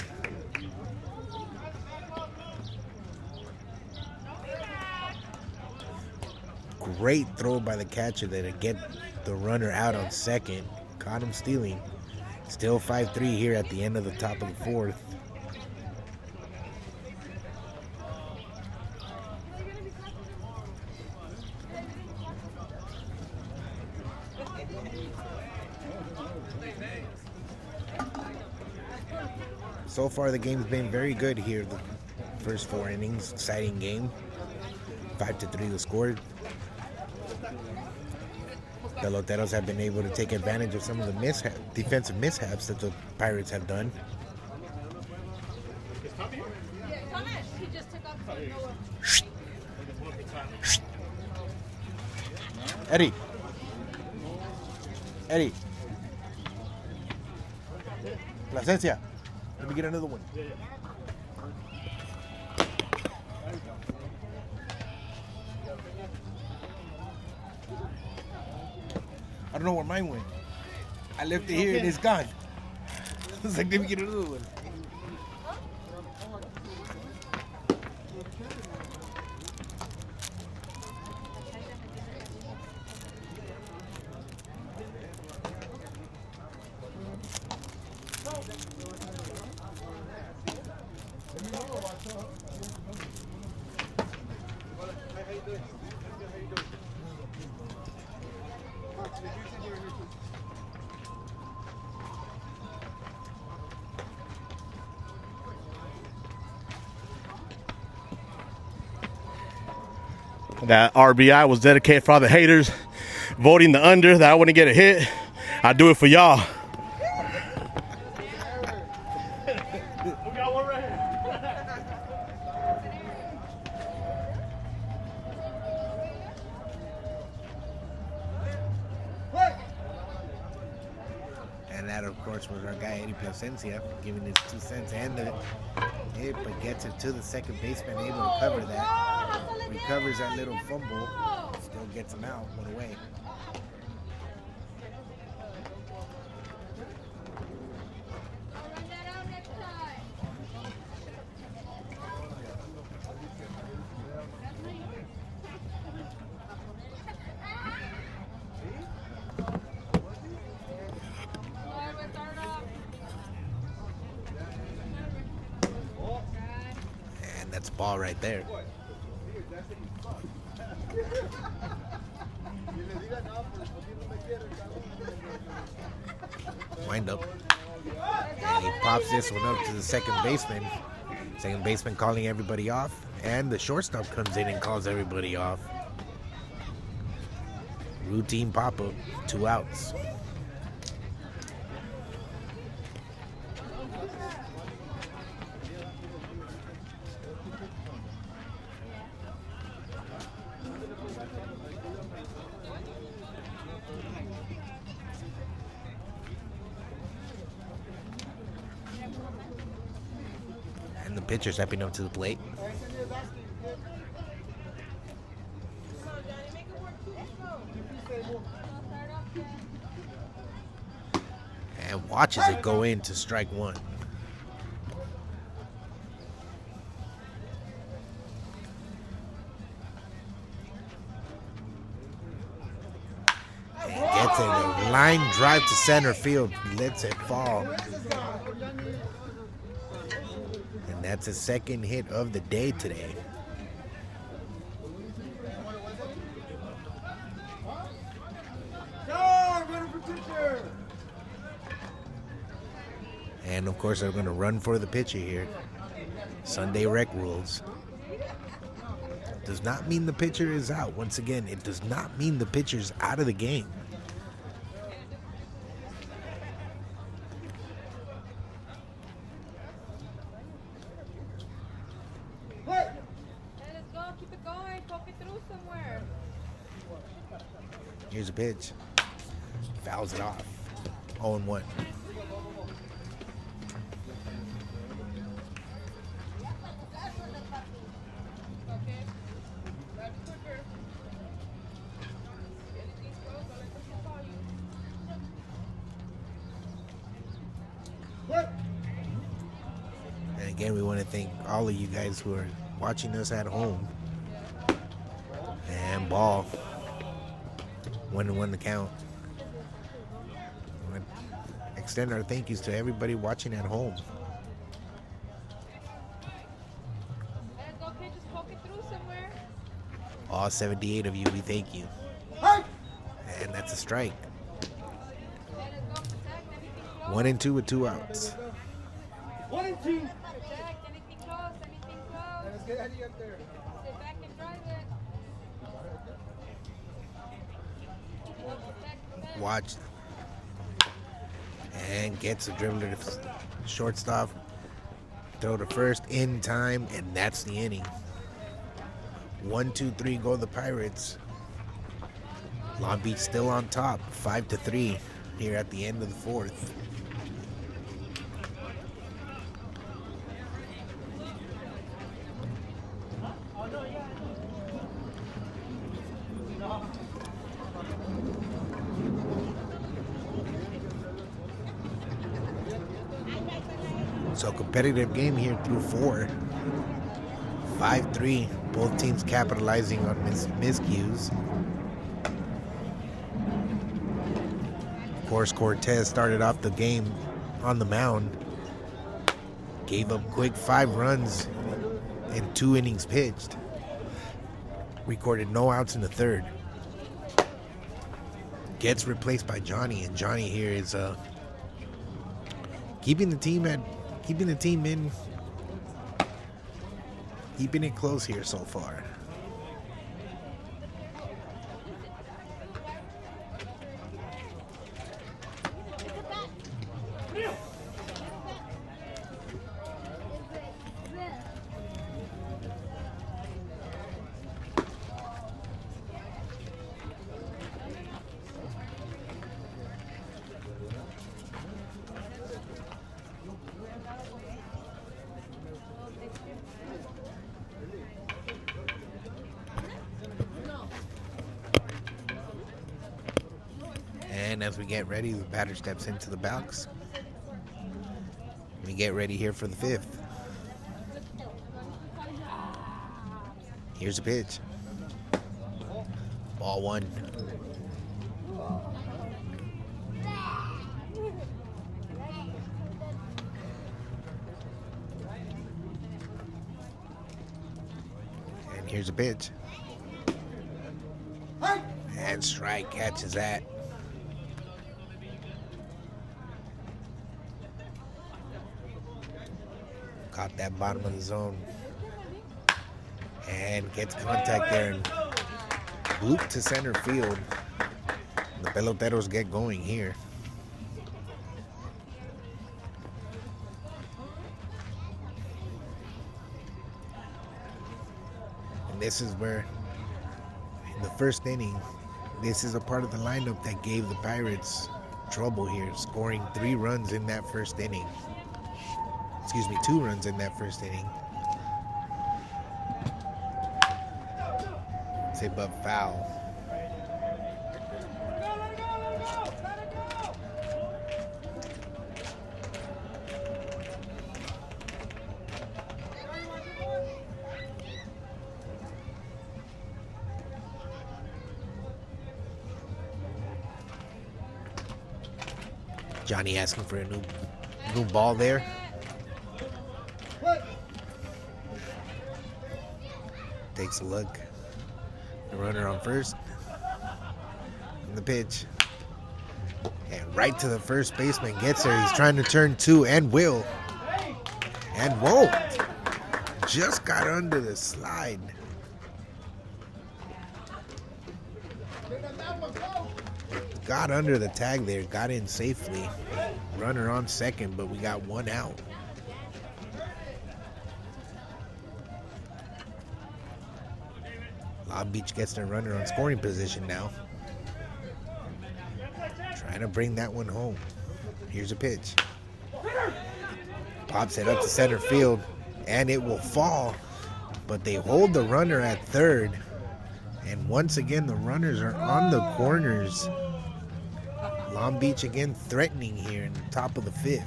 Great throw by the catcher there to get the runner out on second. Caught him stealing. Still 5-3 here at the end of the top of the fourth. So far, the game's been very good here. The first 4 innings, exciting game. 5-3 the score. The Peloteros have been able to take advantage of some of the defensive mishaps that the Pirates have done. Eddie. Placencia. Let me get another one. I don't know where mine went. I left it here and it's gone. It's like, let me get another one. That RBI was dedicated for all the haters voting the under that I wouldn't get a hit. I do it for y'all. We got one right here. And that, of course, was our guy Eddie Placencia giving his 2 cents and the hit, but gets it to the second baseman, able to cover that. Recovers that little fumble, still gets him out, one away. And that's ball right there. Wind up. And he pops this one up to the second baseman. Second baseman calling everybody off. And the shortstop comes in and calls everybody off. Routine pop-up, 2 outs. And the pitcher stepping up to the plate. And watches it go into strike 1. And gets a line drive to center field, lets it fall. And that's his second hit of the day today. And of course, they're going to run for the pitcher here. Sunday rec rules. Does not mean the pitcher is out. Once again, it does not mean the pitcher's out of the game. Let it go. Keep it going. Poke it through somewhere. Here's a pitch. Fouls it off. 0-1. Again, we want to thank all of you guys who are watching us at home. And ball. 1-1 the count. Extend our thank yous to everybody watching at home. All 78 of you, we thank you. And that's a strike. 1-2 with 2 outs. 1-2. Watch. And gets a dribbler to shortstop. Throw to first in time, and that's the inning. 1-2-3 go the Pirates. Long Beach still on top, 5-3 here at the end of the fourth. So competitive game here through 4. 5-3. Both teams capitalizing on miscues. Of course, Cortez started off the game on the mound. Gave up quick 5 runs in 2 innings pitched. Recorded no outs in the third. Gets replaced by Johnny, and Johnny here is keeping the team in, keeping it close here so far. And as we get ready, the batter steps into the box. We get ready here for the 5th. Here's a pitch. Ball 1. And here's a pitch. And strike, catches that. Caught that bottom of the zone. And gets contact there and bloop to center field. The Peloteros get going here. And this is where, in the first inning, this is a part of the lineup that gave the Pirates trouble here, scoring 3 runs in that first inning. Excuse me, 2 runs in that first inning. It's hit but foul. Johnny asking for a new ball there. Takes a look. The runner on first. And the pitch. And right to the first baseman. Gets there. He's trying to turn 2 and will. And won't. Just got under the slide. Got under the tag there. Got in safely. Runner on second, but we got 1 out. Long Beach gets their runner on scoring position now. Trying to bring that one home. Here's a pitch. Pops it up to center field, and it will fall. But they hold the runner at third. And once again, the runners are on the corners. Long Beach again threatening here in the top of the 5th.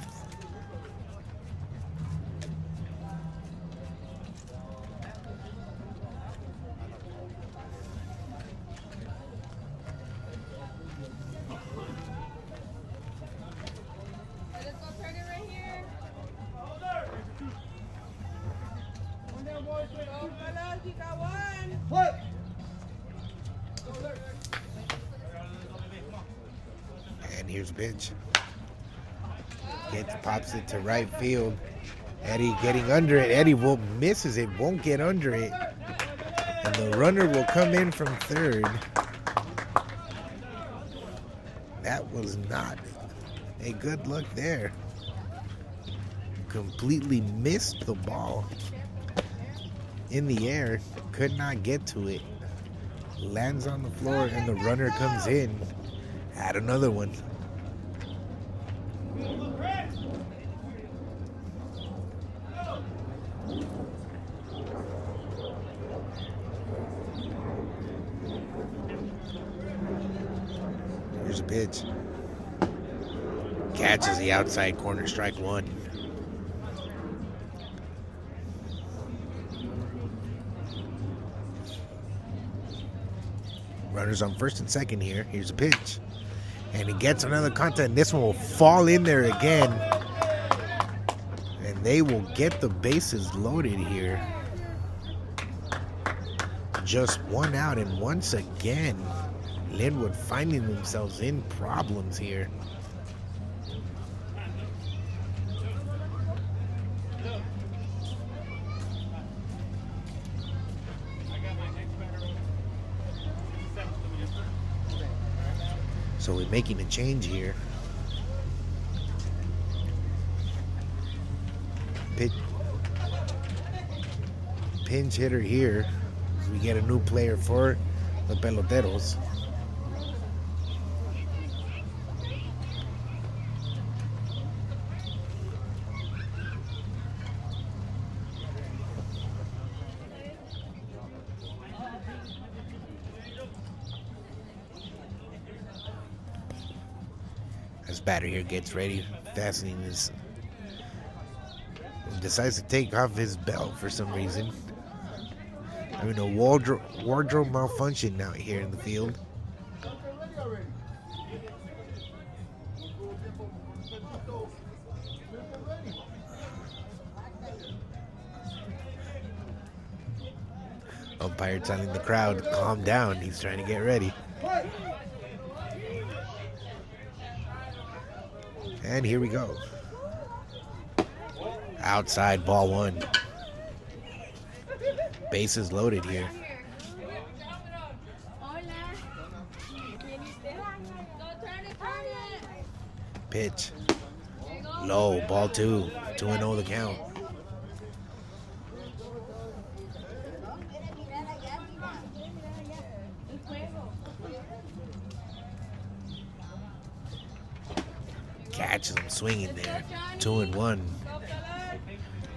And here's a pitch. Pops it to right field. Eddie getting under it. Eddie misses it, won't get under it. And the runner will come in from third. That was not a good look there. Completely missed the ball in the air. Could not get to it. Lands on the floor and the runner comes in. Add another one. Here's a pitch. Catches the outside corner, strike one. Runners on first and second here. Here's a pitch. And he gets another contact. This one will fall in there again. And they will get the bases loaded here. Just one out, and once again, Linwood finding themselves in problems here. So we're making a change here. Pinch hitter here. We get a new player for the Peloteros. This batter here gets ready, fastening his, decides to take off his belt for some reason. I mean, a wardrobe malfunction out here in the field. Umpire telling the crowd, calm down. He's trying to get ready. And here we go. Outside, ball one. Bases loaded here. Pitch. Low, ball two. 2-0 the count. Catches him swinging there. 2-1.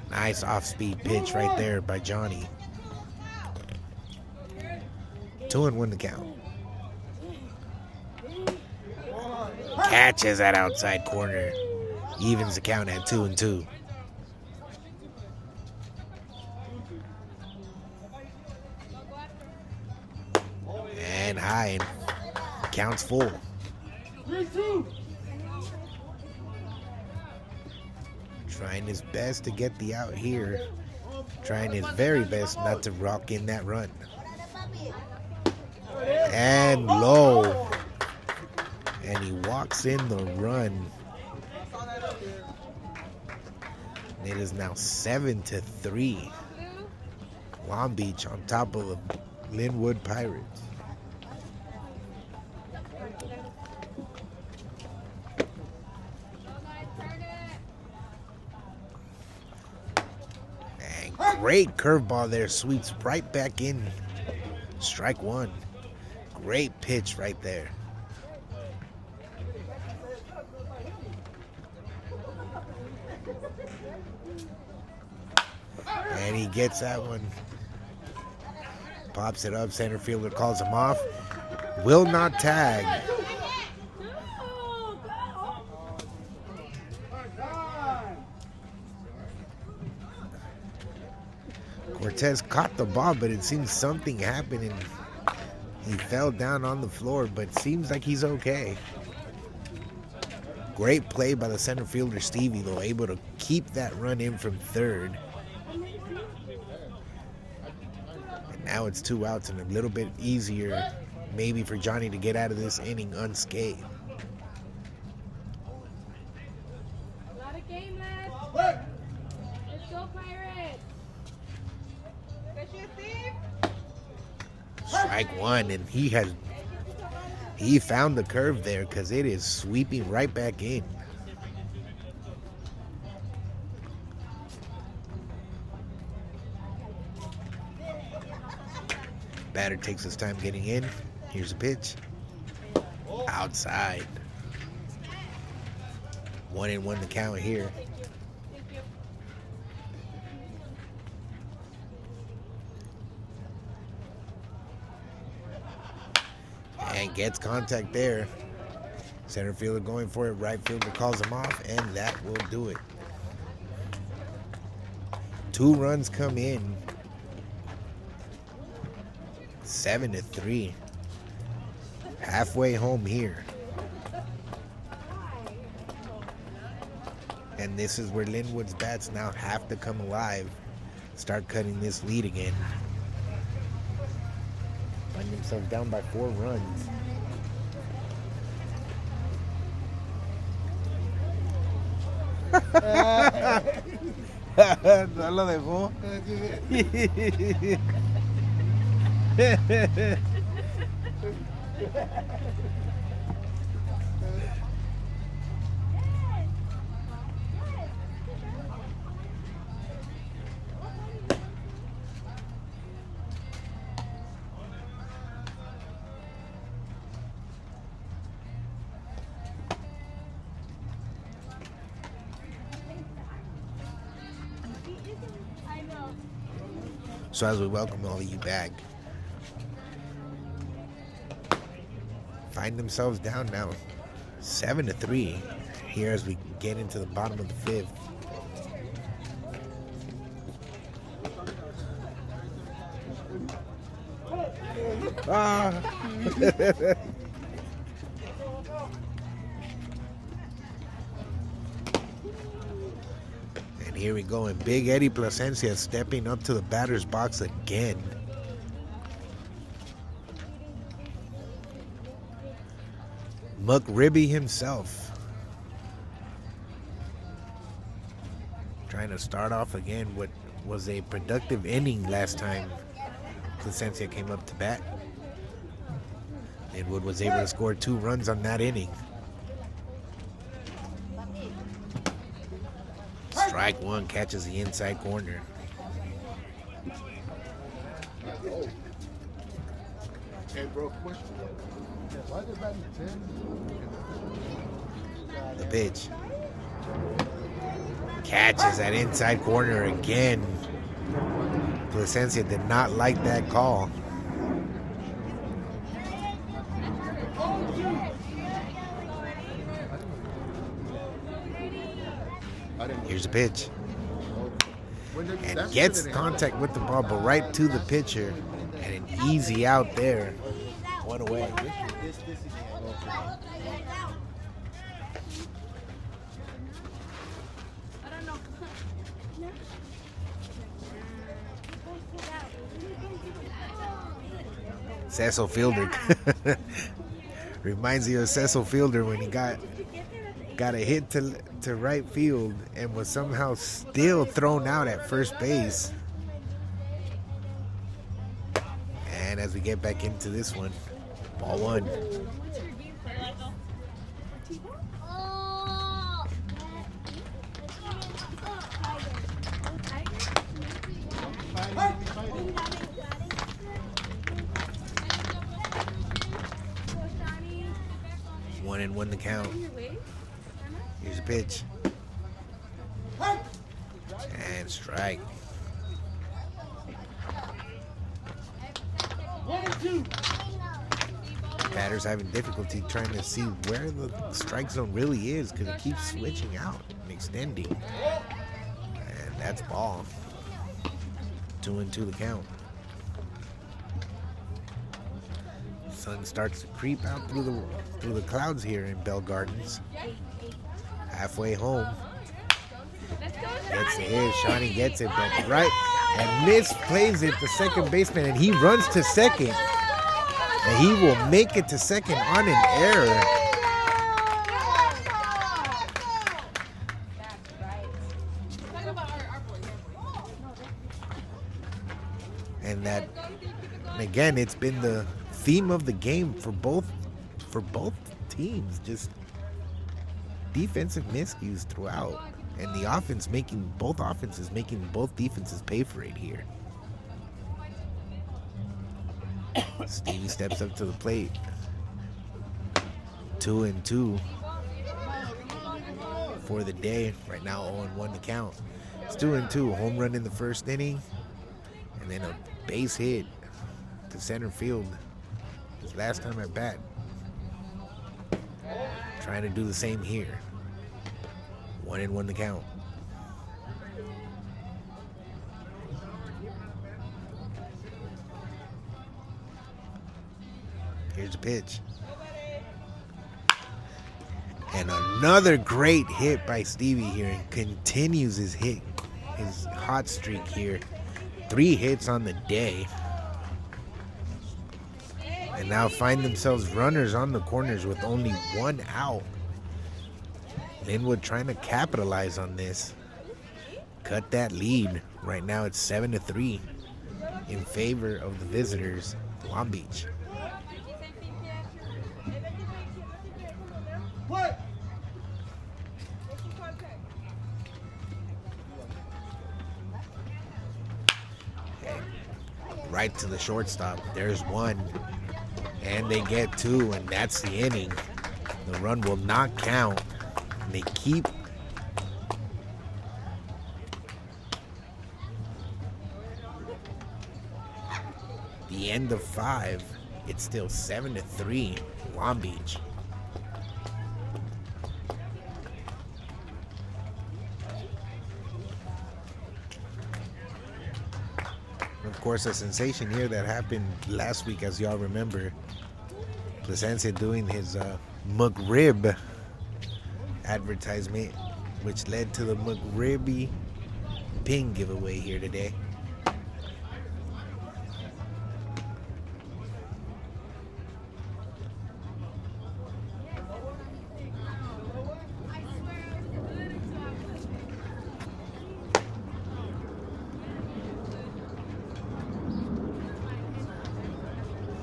Nice off-speed pitch right there by Johnny. 2-1 the count. Catches that outside corner. Evens the count at 2-2. And high, and counts full. 3-2. Trying his best to get the out here. Trying his very best not to rock in that run. And low. And he walks in the run. It is now 7-3. Long Beach on top of the Linwood Pirates. And great curveball there, sweeps right back in. Strike one. Great pitch right there. And he gets that one. Pops it up. Center fielder calls him off. Will not tag. Cortez caught the ball, but it seems something happened and he fell down on the floor, but it seems like he's okay. Great play by the center fielder Stevie, though, able to keep that run in from third. And now it's 2 outs and a little bit easier maybe for Johnny to get out of this inning unscathed. Let's go, Pirates. Got you, Steve? Strike one, and he found the curve there because it is sweeping right back in. Batter takes his time getting in. Here's a pitch. Outside. 1-1 the count here. And gets contact there. Center fielder going for it. Right fielder calls him off, and that will do it. 2 runs come in. 7-3. Halfway home here. And this is where Linwood's bats now have to come alive. Start cutting this lead again. Find themselves down by 4 runs. No lo dejó. So as we welcome all of you back, find themselves down now 7-3 here as we get into the bottom of the 5th. And here we go, and Big Eddie Plasencia stepping up to the batter's box again. McRibby himself trying to start off again what was a productive inning last time Plasencia came up to bat. Linwood was able to score 2 runs on that inning. Strike one, catches the inside corner. The pitch. Catches that inside corner again. Plasencia did not like that call. Here's a pitch. And gets contact with the ball, but right to the pitcher. And an easy out there. 1 away. Cecil Fielder. Reminds you of Cecil Fielder when he got a hit to right field and was somehow still thrown out at first base. And as we get back into this one, ball 1. One and one the count. Here's a pitch. And strike. Batter's having difficulty trying to see where the strike zone really is because it keeps switching out and extending. And that's ball. 2-2 the count. Sun starts to creep out through the clouds here in Bell Gardens. Halfway home. Gets the hit. Shawnee gets it, but right and misplays it to second baseman, and he runs to second. And he will make it to second on an error. again, it's been the theme of the game for both teams. Just defensive miscues throughout, and the offense making both defenses pay for it here. Stevie steps up to the plate. 2-2 for the day. Right now 0-1 the count. It's 2-2. Home run in the first inning, and then a base hit to center field his last time at bat. Trying to do the same here. 1-1 the count. Here's the pitch. And another great hit by Stevie here, and continues his hot streak here. 3 hits on the day. And now find themselves runners on the corners with only 1 out. Linwood trying to capitalize on this. Cut that lead. Right now it's 7-3 in favor of the visitors, Long Beach. Right to the shortstop. There's 1. And they get 2, and that's the inning. The run will not count. And they keep the end of 5. It's still 7-3 Long Beach. Of course, a sensation here that happened last week, as y'all remember. Placencia doing his McRib advertisement, which led to the McRibby pin giveaway here today.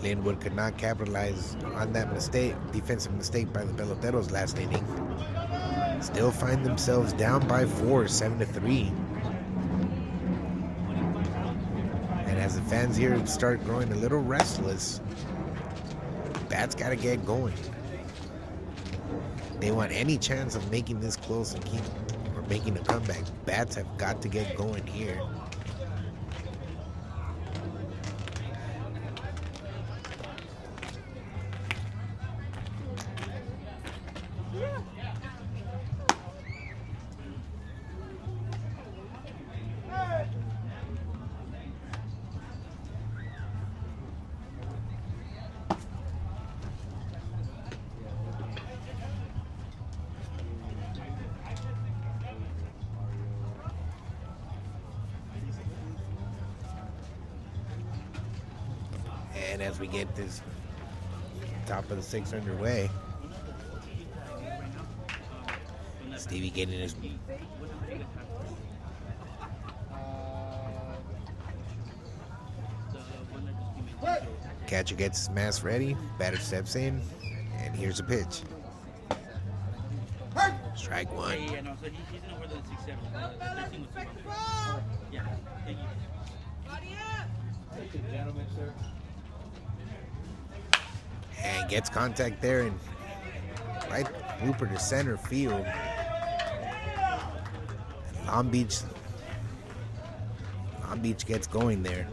Linwood could not capitalize on that defensive mistake by the Peloteros last inning. Still find themselves down by 4, 7-3. And as the fans here start growing a little restless, Bats got to get going. They want any chance of making this close and making a comeback. Bats have got to get going here. And as we get this top of the 6th underway, Stevie getting his catcher gets his mask ready, batter steps in, and here's a pitch. Strike 1. And gets contact there, and right looper to center field. And Long Beach gets going there.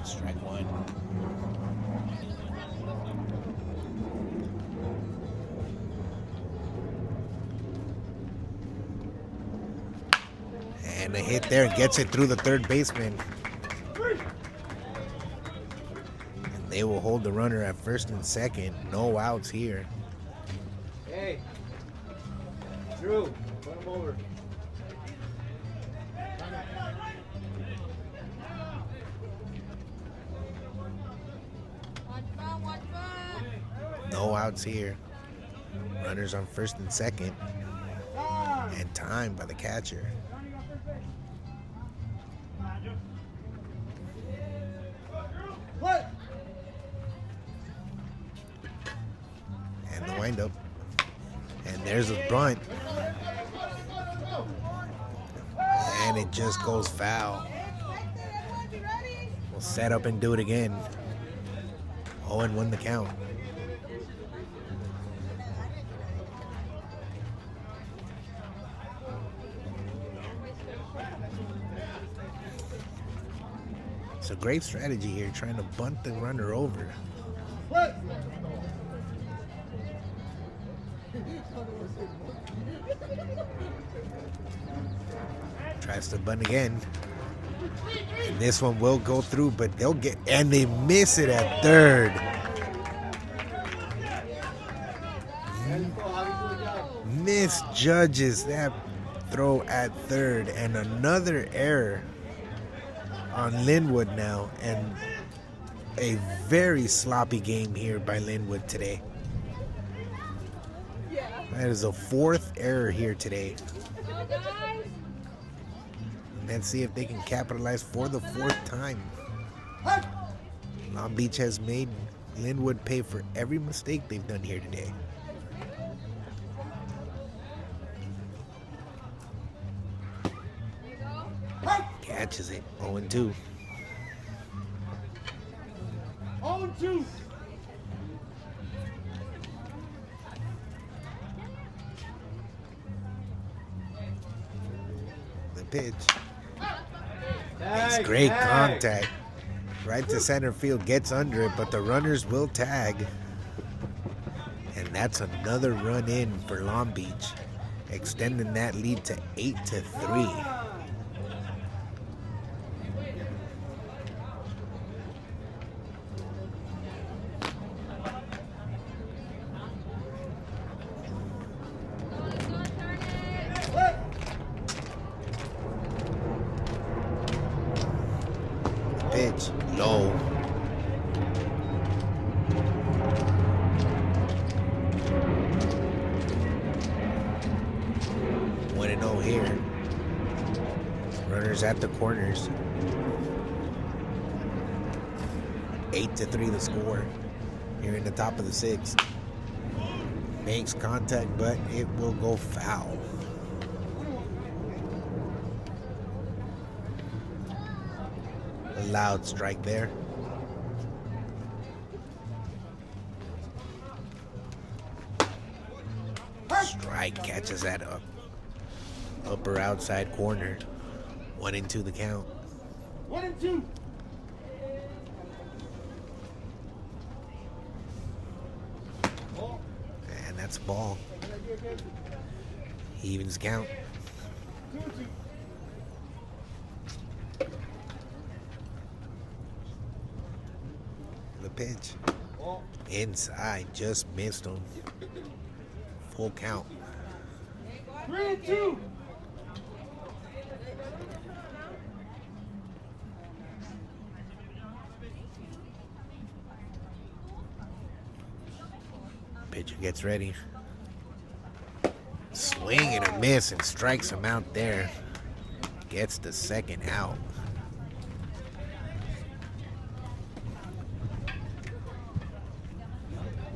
Strike 1. And a hit there, and gets it through the third baseman. And they will hold the runner at first and second. No outs here. Hey, Drew, put him over. No outs here. Runners on first and second. And timed by the catcher. And the windup. And there's a bunt. And it just goes foul. We'll set up and do it again. 0-1 the count. It's a great strategy here, trying to bunt the runner over. Tries to bunt again. And this one will go through, but they'll get, and they miss it at third. Misjudges that throw at third, and another error on Linwood now, and a very sloppy game here by Linwood today. That is a fourth error here today. Let's see if they can capitalize for the fourth time. Long Beach has made Linwood pay for every mistake they've done here today. Catches it. 0-2. 0-2. The pitch. Makes great contact. Right to center field, gets under it, but the runners will tag. And that's another run in for Long Beach, extending that lead to 8-3. Pitch low. One and 0 here. Runners at the corners. 8-3 the score. Here in the top of the sixth. Makes contact, but it will go foul. A loud strike there. Strike, catches that up. Upper outside corner. 1-2 the count. 1-2. And that's a ball. Evens count. The pitch. Inside, just missed him. Full count. 3-2. Pitcher gets ready. Swing and a miss, and strikes him out there. Gets the second out.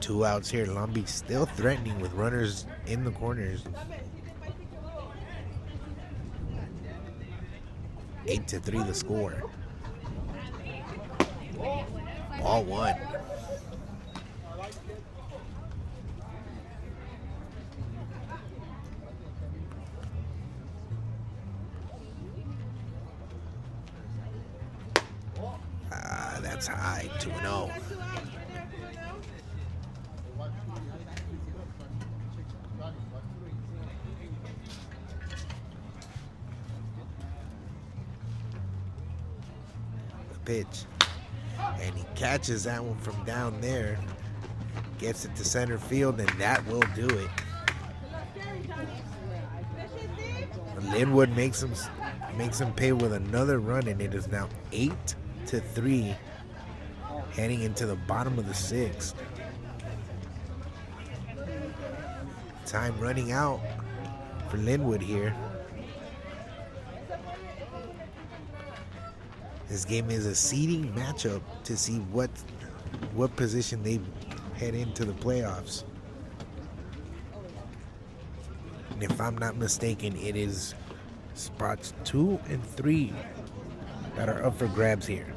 Two outs here. Long Beach still threatening with runners in the corners. 8-3 the score. Ball one. That's high. 2-0. Pitch, and he catches that one from down there, gets it to center field, and that will do it. Linwood makes him pay with another run, and it is now 8-3, heading into the bottom of the sixth. Time running out for Linwood here. This game is a seeding matchup to see what position they head into the playoffs. And if I'm not mistaken, it is spots 2 and 3 that are up for grabs here.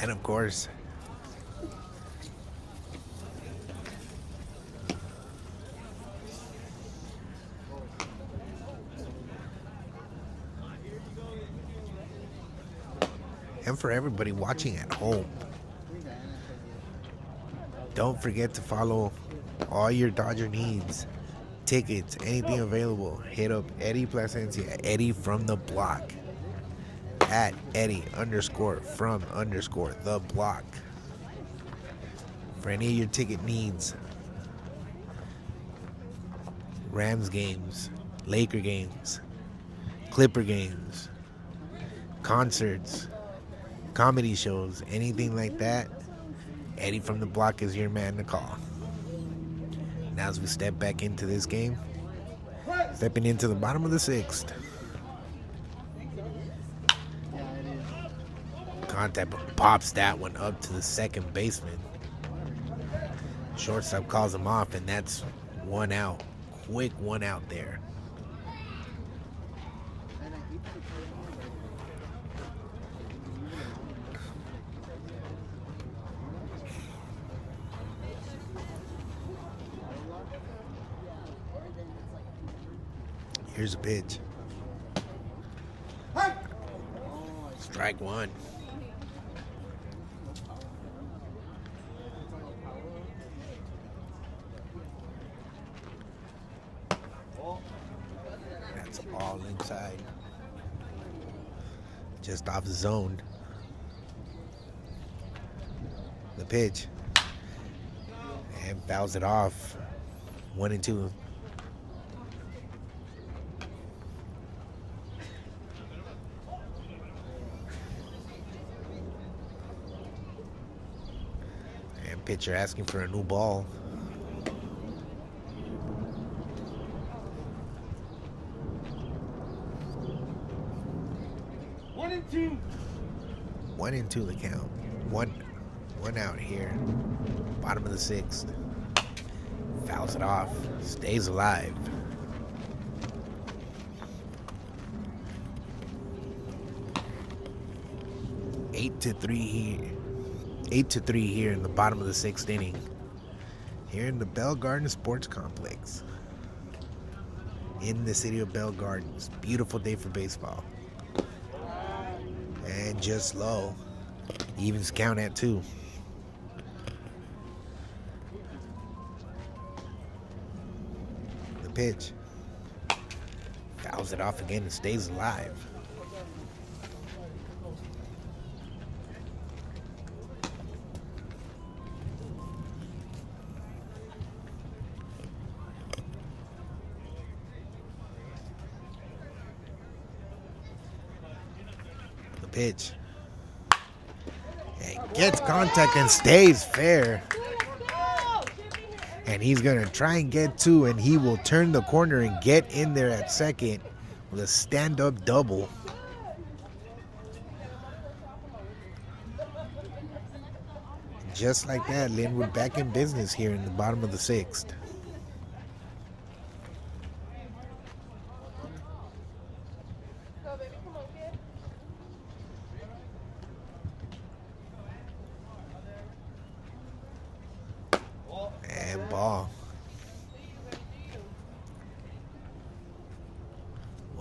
And of course, and for everybody watching at home, don't forget to follow all your Dodger needs. Tickets, anything available. Hit up Eddie Placencia, Eddie from the block. At Eddie_from_the block. For any of your ticket needs. Rams games, Laker games, Clipper games, concerts, comedy shows, anything like that, Eddie from the block is your man to call. Now as we step back into this game, stepping into the bottom of the 6th. Contact pops that one up to the second baseman. Shortstop calls him off, and that's one out. Quick one out there. Here's a pitch. Strike one. That's all inside. Just off the zone. The pitch. And fouls it off. 1-2. And pitcher asking for a new ball. One and two the count. One out here. Bottom of the 6th. Fouls it off. Stays alive. Eight to three here in the bottom of the 6th inning. Here in the Bell Gardens Sports Complex. In the city of Bell Gardens. Beautiful day for baseball. And just low. Evens count at 2. The pitch. Fouls it off again and stays alive. The pitch. And gets contact and stays fair. And he's going to try and get 2, and he will turn the corner and get in there at second with a stand-up double. Just like that, Linwood back in business here in the bottom of the 6th. And ball.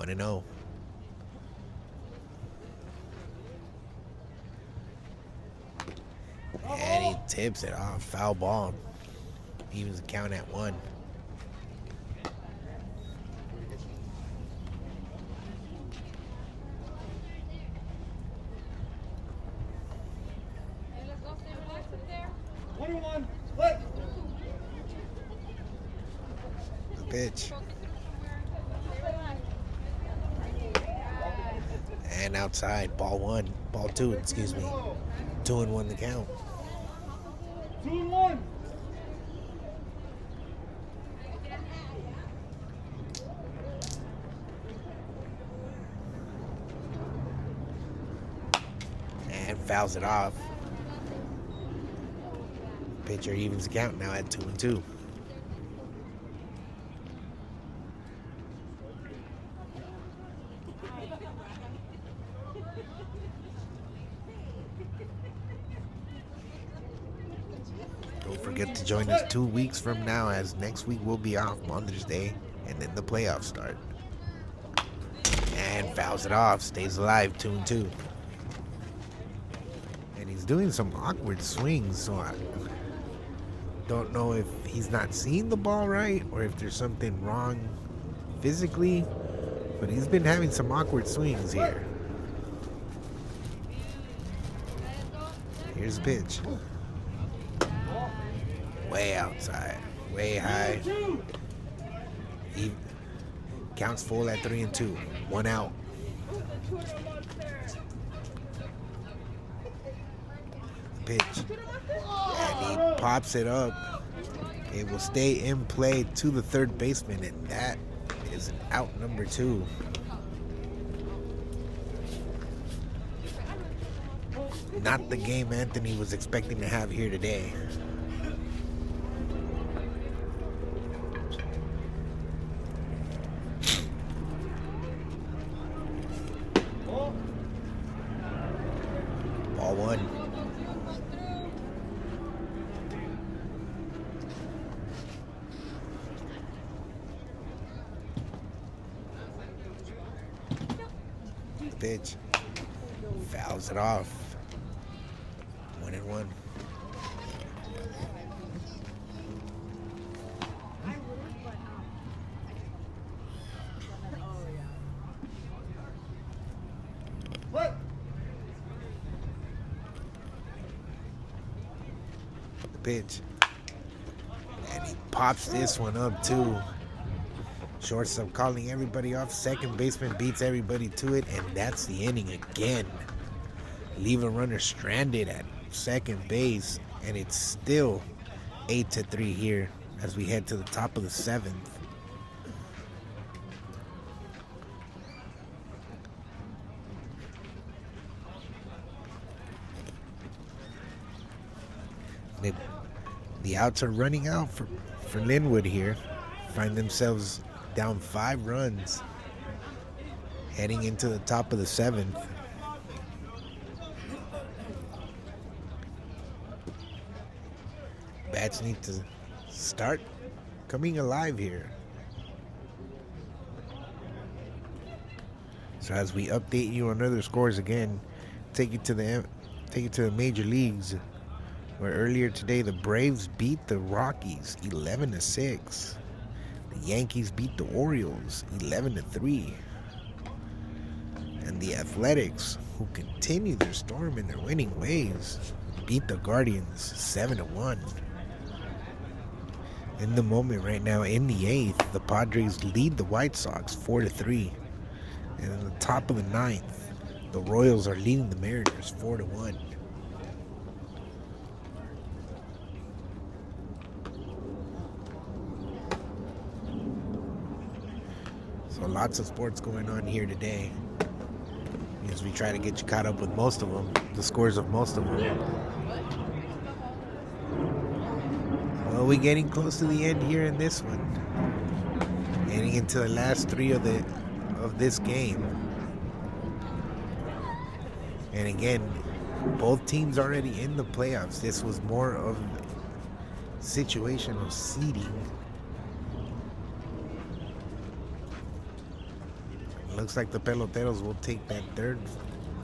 1-0. And he tips it off. Foul ball. Evens the count at 1. Hey, let's go stay relaxed up there. 1-1. Split. The pitch. Focus somewhere. Stay relaxed. And outside. Ball 2, excuse me. 2-1 the count. 2-1. And fouls it off. Pitcher evens the count now at 2-2. Don't forget to join us 2 weeks from now, as next week we'll be off Mother's Day and then the playoffs start. And fouls it off, stays alive, 2-2. And he's doing some awkward swings, so I don't know if he's not seeing the ball right or if there's something wrong physically, but he's been having some awkward swings here. Here's the pitch. Way outside, way high. He counts full at 3-2. 1 out. Pitch. And he pops it up. It will stay in play to the third baseman, and that is out number 2. Not the game Anthony was expecting to have here today. Ball 1. Pitch. Fouls it off. 1-1. Split. The pitch. And he pops this one up too. Shortstop calling everybody off. Second baseman beats everybody to it, and that's the inning again. Leave a runner stranded at second base, and it's still 8-3 here as we head to the top of the 7th. The outs are running out for Linwood here. Find themselves down 5 runs heading into the top of the 7th. Bats need to start coming alive here. So as we update you on other scores again, take you to the major leagues, where earlier today the Braves beat the Rockies 11-6. The Yankees beat the Orioles 11-3. And the Athletics, who continue their storm in their winning ways, beat the Guardians 7-1. In the moment right now, in the 8th, the Padres lead the White Sox 4-3. And in the top of the 9th, the Royals are leading the Mariners 4-1. So lots of sports going on here today, as we try to get you caught up with most of them, the scores of most of them. Well, we're getting close to the end here in this one, heading into the last 3 of this game. And again, both teams already in the playoffs. This was more of a situation of seeding. Looks like the Peloteros will take that third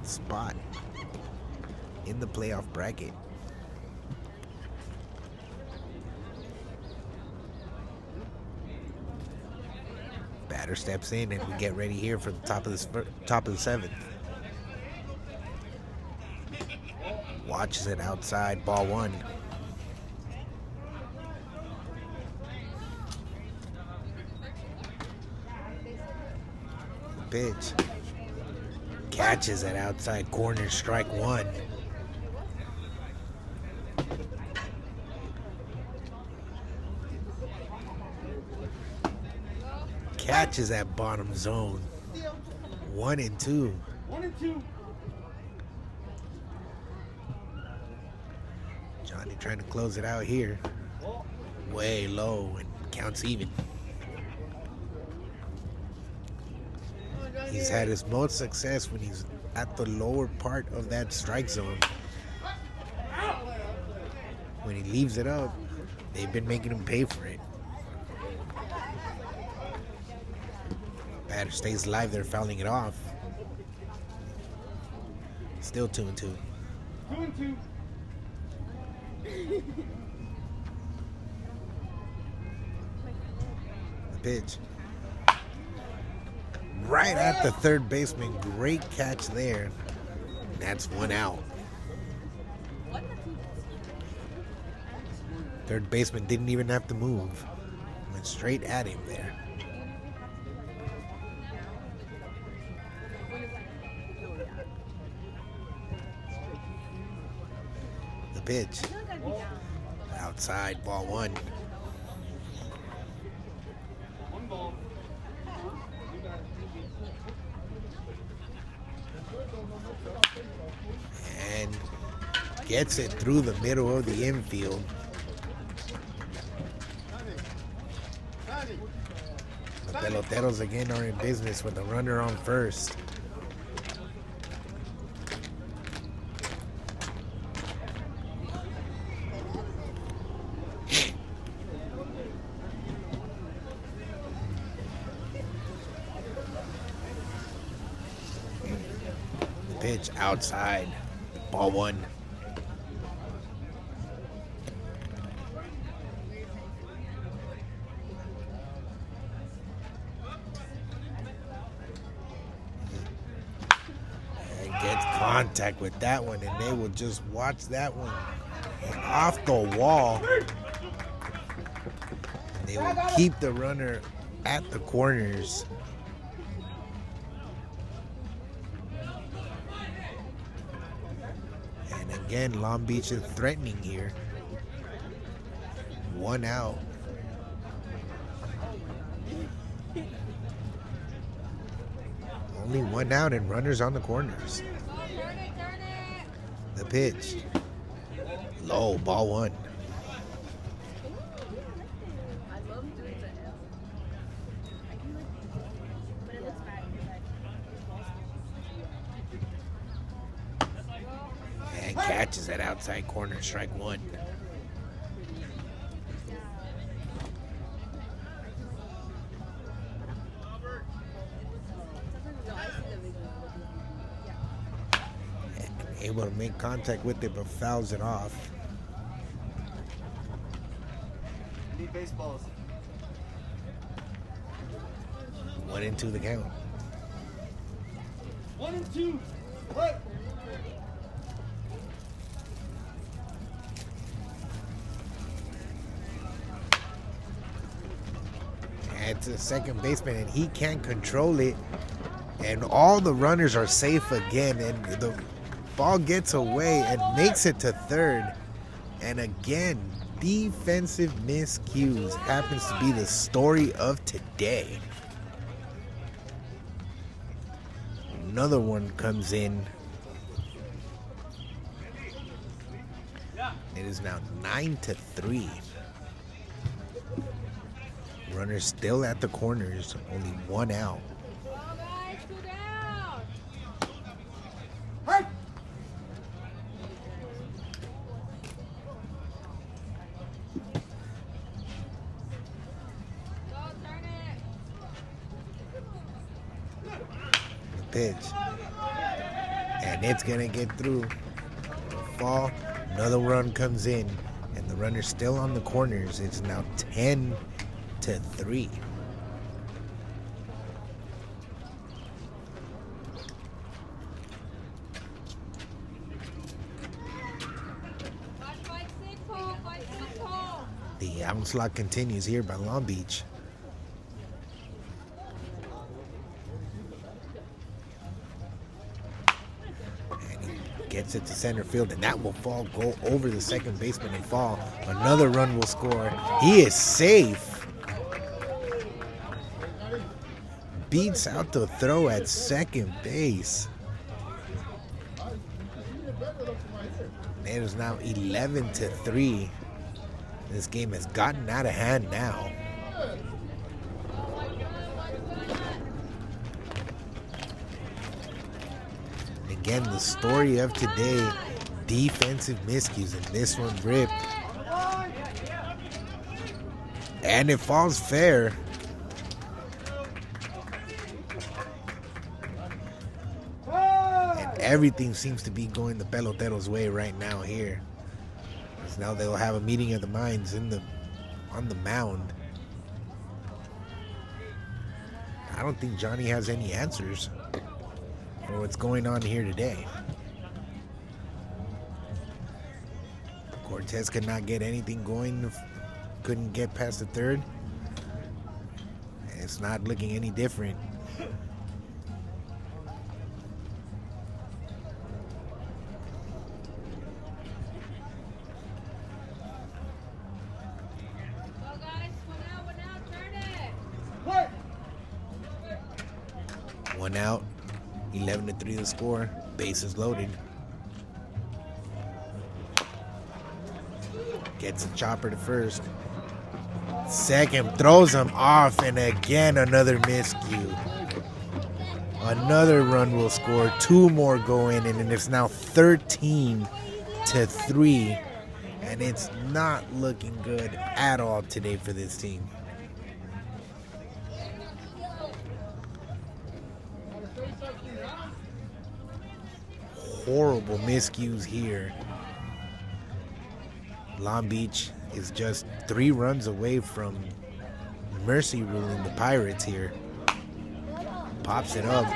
spot in the playoff bracket. Batter steps in, and we get ready here for the top of the seventh. Watches it outside, ball one. Pitch. Catches it outside corner, strike one. Catches that bottom zone. 1-2. 1-2. Johnny trying to close it out here. Way low and counts even. He's had his most success when he's at the lower part of that strike zone. When he leaves it up, they've been making him pay for it. Batter stays live, they're fouling it off. Still 2-2. 2-2. The pitch. Right at the third baseman. Great catch there. That's one out. Third baseman didn't even have to move. Went straight at him there. The pitch. Outside, ball one. 1 ball. And gets it through the middle of the infield. The Peloteros again are in business with a runner on first. Pitch outside, ball one. And gets contact with that one, and they will just watch that one off the wall. And they will keep the runner at the corners. Again, Long Beach is threatening here. 1 out. Only 1 out and runners on the corners. The pitch. Low, ball one. Catches that outside corner, strike one. Able to make contact with it, but fouls it off. Need baseballs. 1-2 the count. 1-2. What? It's a second baseman, and he can't control it. And all the runners are safe again, and the ball gets away and makes it to third. And again, defensive miscues happens to be the story of today. Another one comes in. It is now 9-3. Runners still at the corners, only 1 out. Hey! pitch. And it's going to get through. Fall. Another run comes in. And the runner's still on the corners. It's now 10-3. The onslaught continues here by Long Beach. And he gets it to center field, and that will fall, go over the second baseman and fall. Another run will score. He is safe. Beats out the throw at second base. It is now 11-3. This game has gotten out of hand now. Again, the story of today, defensive miscues, and this one ripped. And it falls fair. And everything seems to be going the Peloteros' way right now here. Now they'll have a meeting of the minds on the mound. I don't think Johnny has any answers for what's going on here today. Cortez could not get anything going, couldn't get past the third. It's not looking any different. One out, 11-3 the score. Bases loaded. Gets a chopper to first. Second, throws him off, and again another miscue. Another run will score. Two more go in, and it's now 13-3. And it's not looking good at all today for this team. Horrible miscues here. Long Beach is just 3 runs away from mercy ruling the Pirates here. Pops it up.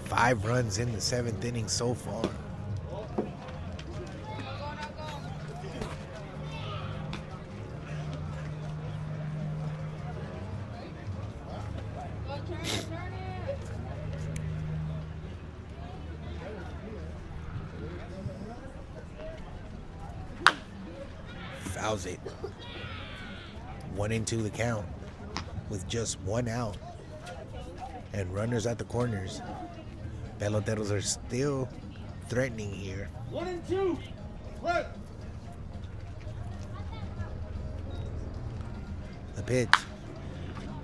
Five runs in the 7th inning so far. Fouls it. 1-2 the count with just 1 out and runners at the corners. Peloteros are still threatening here. 1-2. Right. The pitch.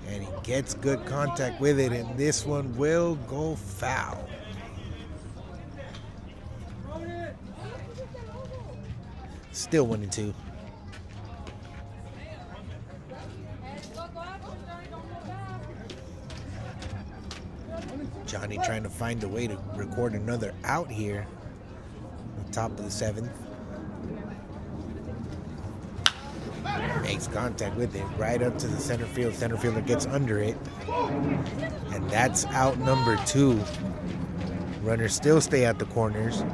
And he gets good contact with it, and this one will go foul. Still 1-2. Johnny trying to find a way to record another out here. On the top of the 7th. Makes contact with it right up to the center field. Center fielder gets under it. And that's out number 2. Runners still stay at the corners.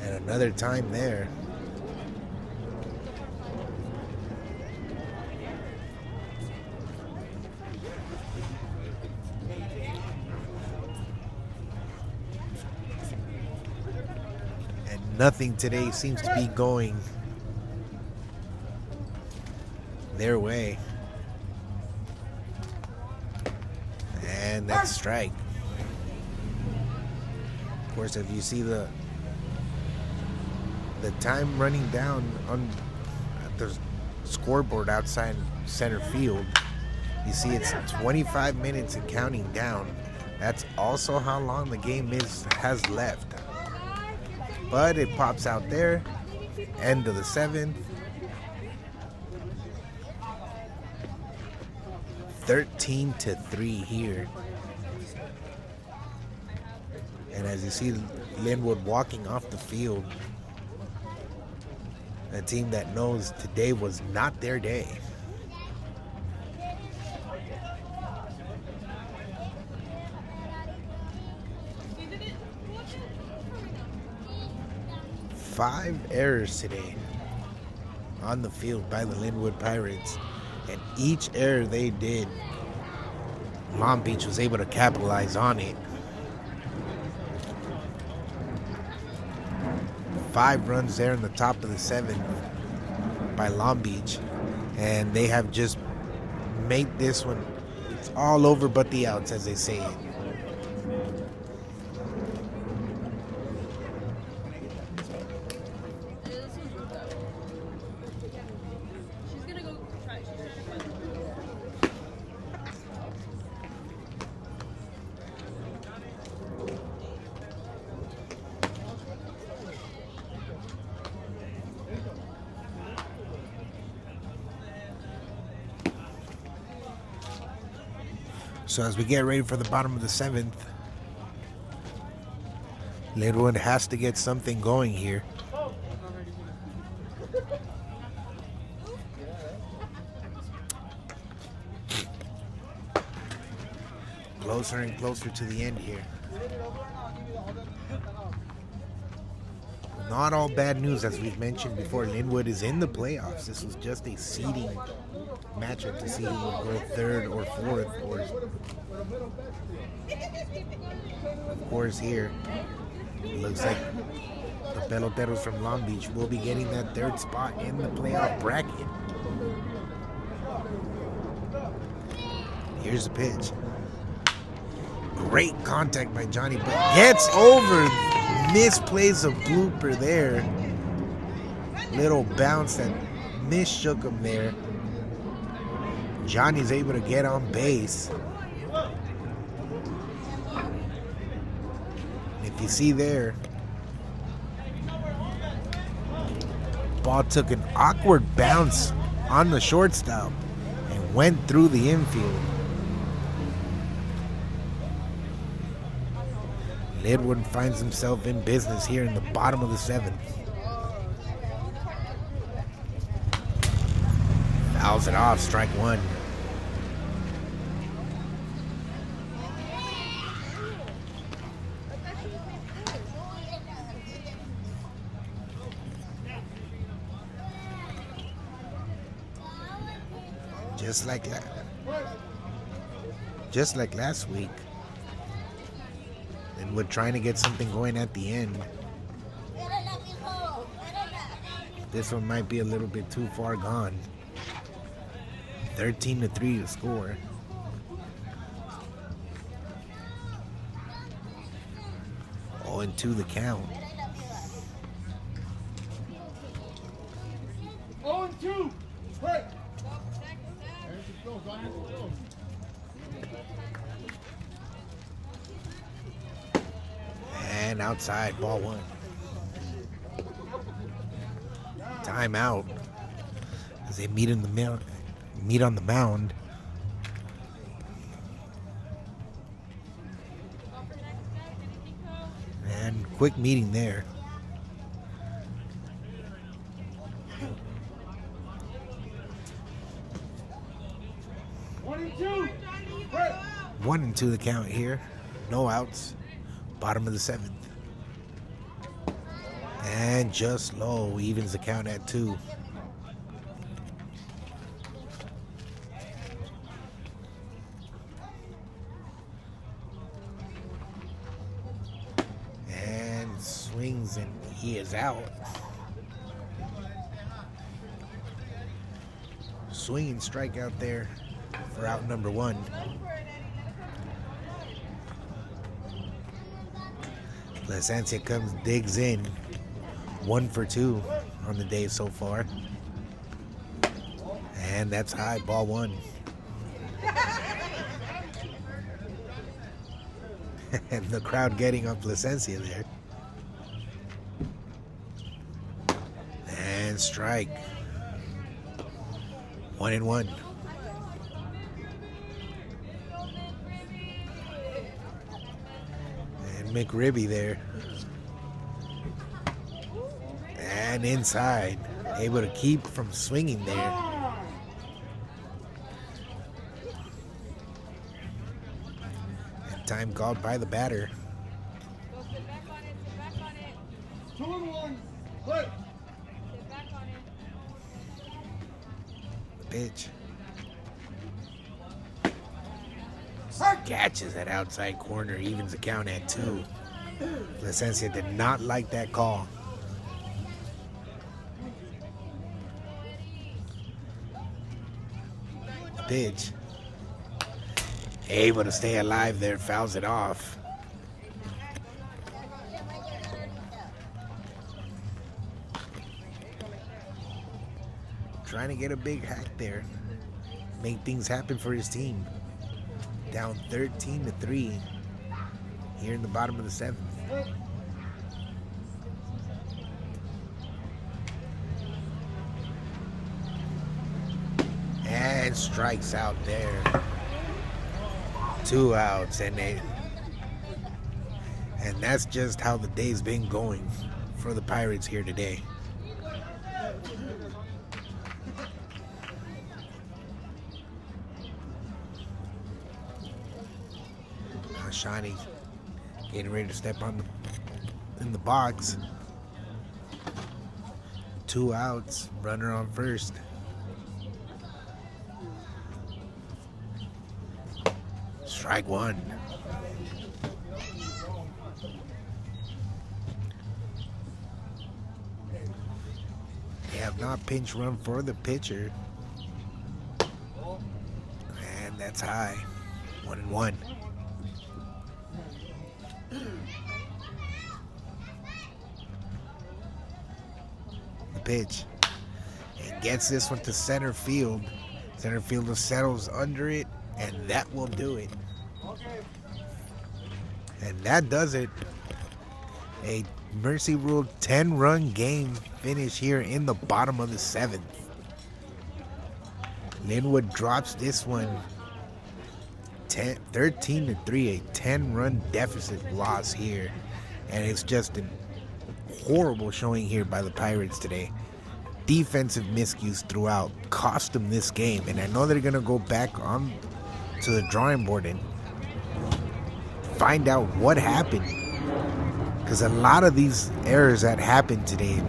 And another time there. Nothing today seems to be going their way. And that's strike. Of course, if you see the time running down on scoreboard outside center field, you see it's 25 minutes and counting down. That's also how long the game has left. But it pops out there. End of the 7th. 13-3 here. And as you see Linwood walking off the field, a team that knows today was not their day. Five errors today on the field by the Linwood Pirates, and each error they did, Long Beach was able to capitalize on it. 5 runs there in the top of the 7th by Long Beach, and they have just made this one, it's all over but the outs, as they say it. So as we get ready for the bottom of the 7th, Linwood has to get something going here. Closer and closer to the end here. Not all bad news, as we've mentioned before. Linwood is in the playoffs. This was just a seeding matchup to see who would go 3rd or 4th. Or, of course, here it looks like the Peloteros from Long Beach will be getting that 3rd spot in the playoff bracket. Here's the pitch. Great contact by Johnny, but gets over. Misplays a blooper there. Little bounce that misshook him there. Johnny's able to get on base. If you see there, ball took an awkward bounce on the shortstop and went through the infield. Linwood finds himself in business here in the bottom of the 7th. Fouls it off, strike 1. Just like last week. Linwood trying to get something going at the end. This one might be a little bit too far gone. 13-3 to score. Oh, and 2 the count. 0-2. Break. And outside, ball 1. Timeout as they meet on the mound. And quick meeting there. Break. 1-2 the count here. No outs. Bottom of the 7th. And just low, evens the count at 2. And swings, and he is out. Swinging strikeout there for out number 1. Placencia comes, digs in. 1 for 2 on the day so far. And that's high, ball one. And the crowd getting on Placencia there. And strike. 1-1. And McRibby there. And inside. Able to keep from swinging there. And time called by the batter. Go sit back on it, sit back on it. 2-1. Right. Sit back on it. Pitch. Catches that outside corner, evens the count at 2. Placencia did not like that call. Pitch. Able to stay alive there, fouls it off. Trying to get a big hack there. Make things happen for his team. Down 13-3 here in the bottom of the 7th. And strikes out there. 2 outs, and that's just how the day's been going for the Pirates here today. Now Shawnee getting ready to step in the box. 2 outs, runner on first. Strike 1. They have not pinch run for the pitcher. And that's high. 1-1. The pitch. And gets this one to center field. Center fielder settles under it, and that will do it. And that does it. A Mercy Rule 10-run game finish here in the bottom of the 7th. Linwood drops this one 13-3, a 10-run deficit loss here. And it's just a horrible showing here by the Pirates today. Defensive miscues throughout cost them this game. And I know they're going to go back on to the drawing board and find out what happened, because a lot of these errors that happened today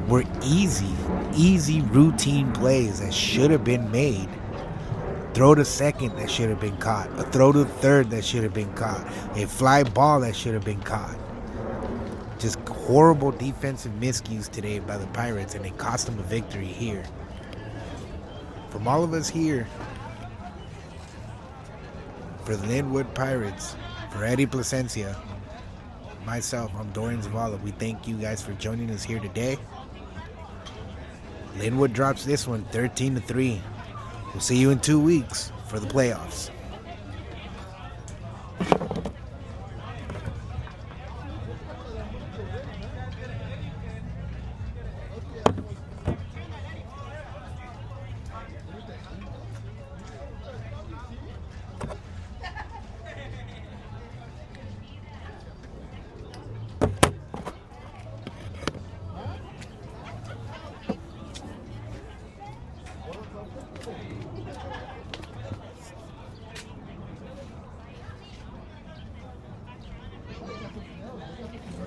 were easy routine plays that should have been made. Throw to second that should have been caught, a throw to third that should have been caught, a fly ball that should have been caught. Just horrible defensive miscues today by the Pirates, and it cost them a victory here. From all of us here, for the Linwood Pirates, for Eddie Placencia, myself, I'm Dorian Zavala. We thank you guys for joining us here today. Linwood drops this one 13-3. We'll see you in 2 weeks for the playoffs.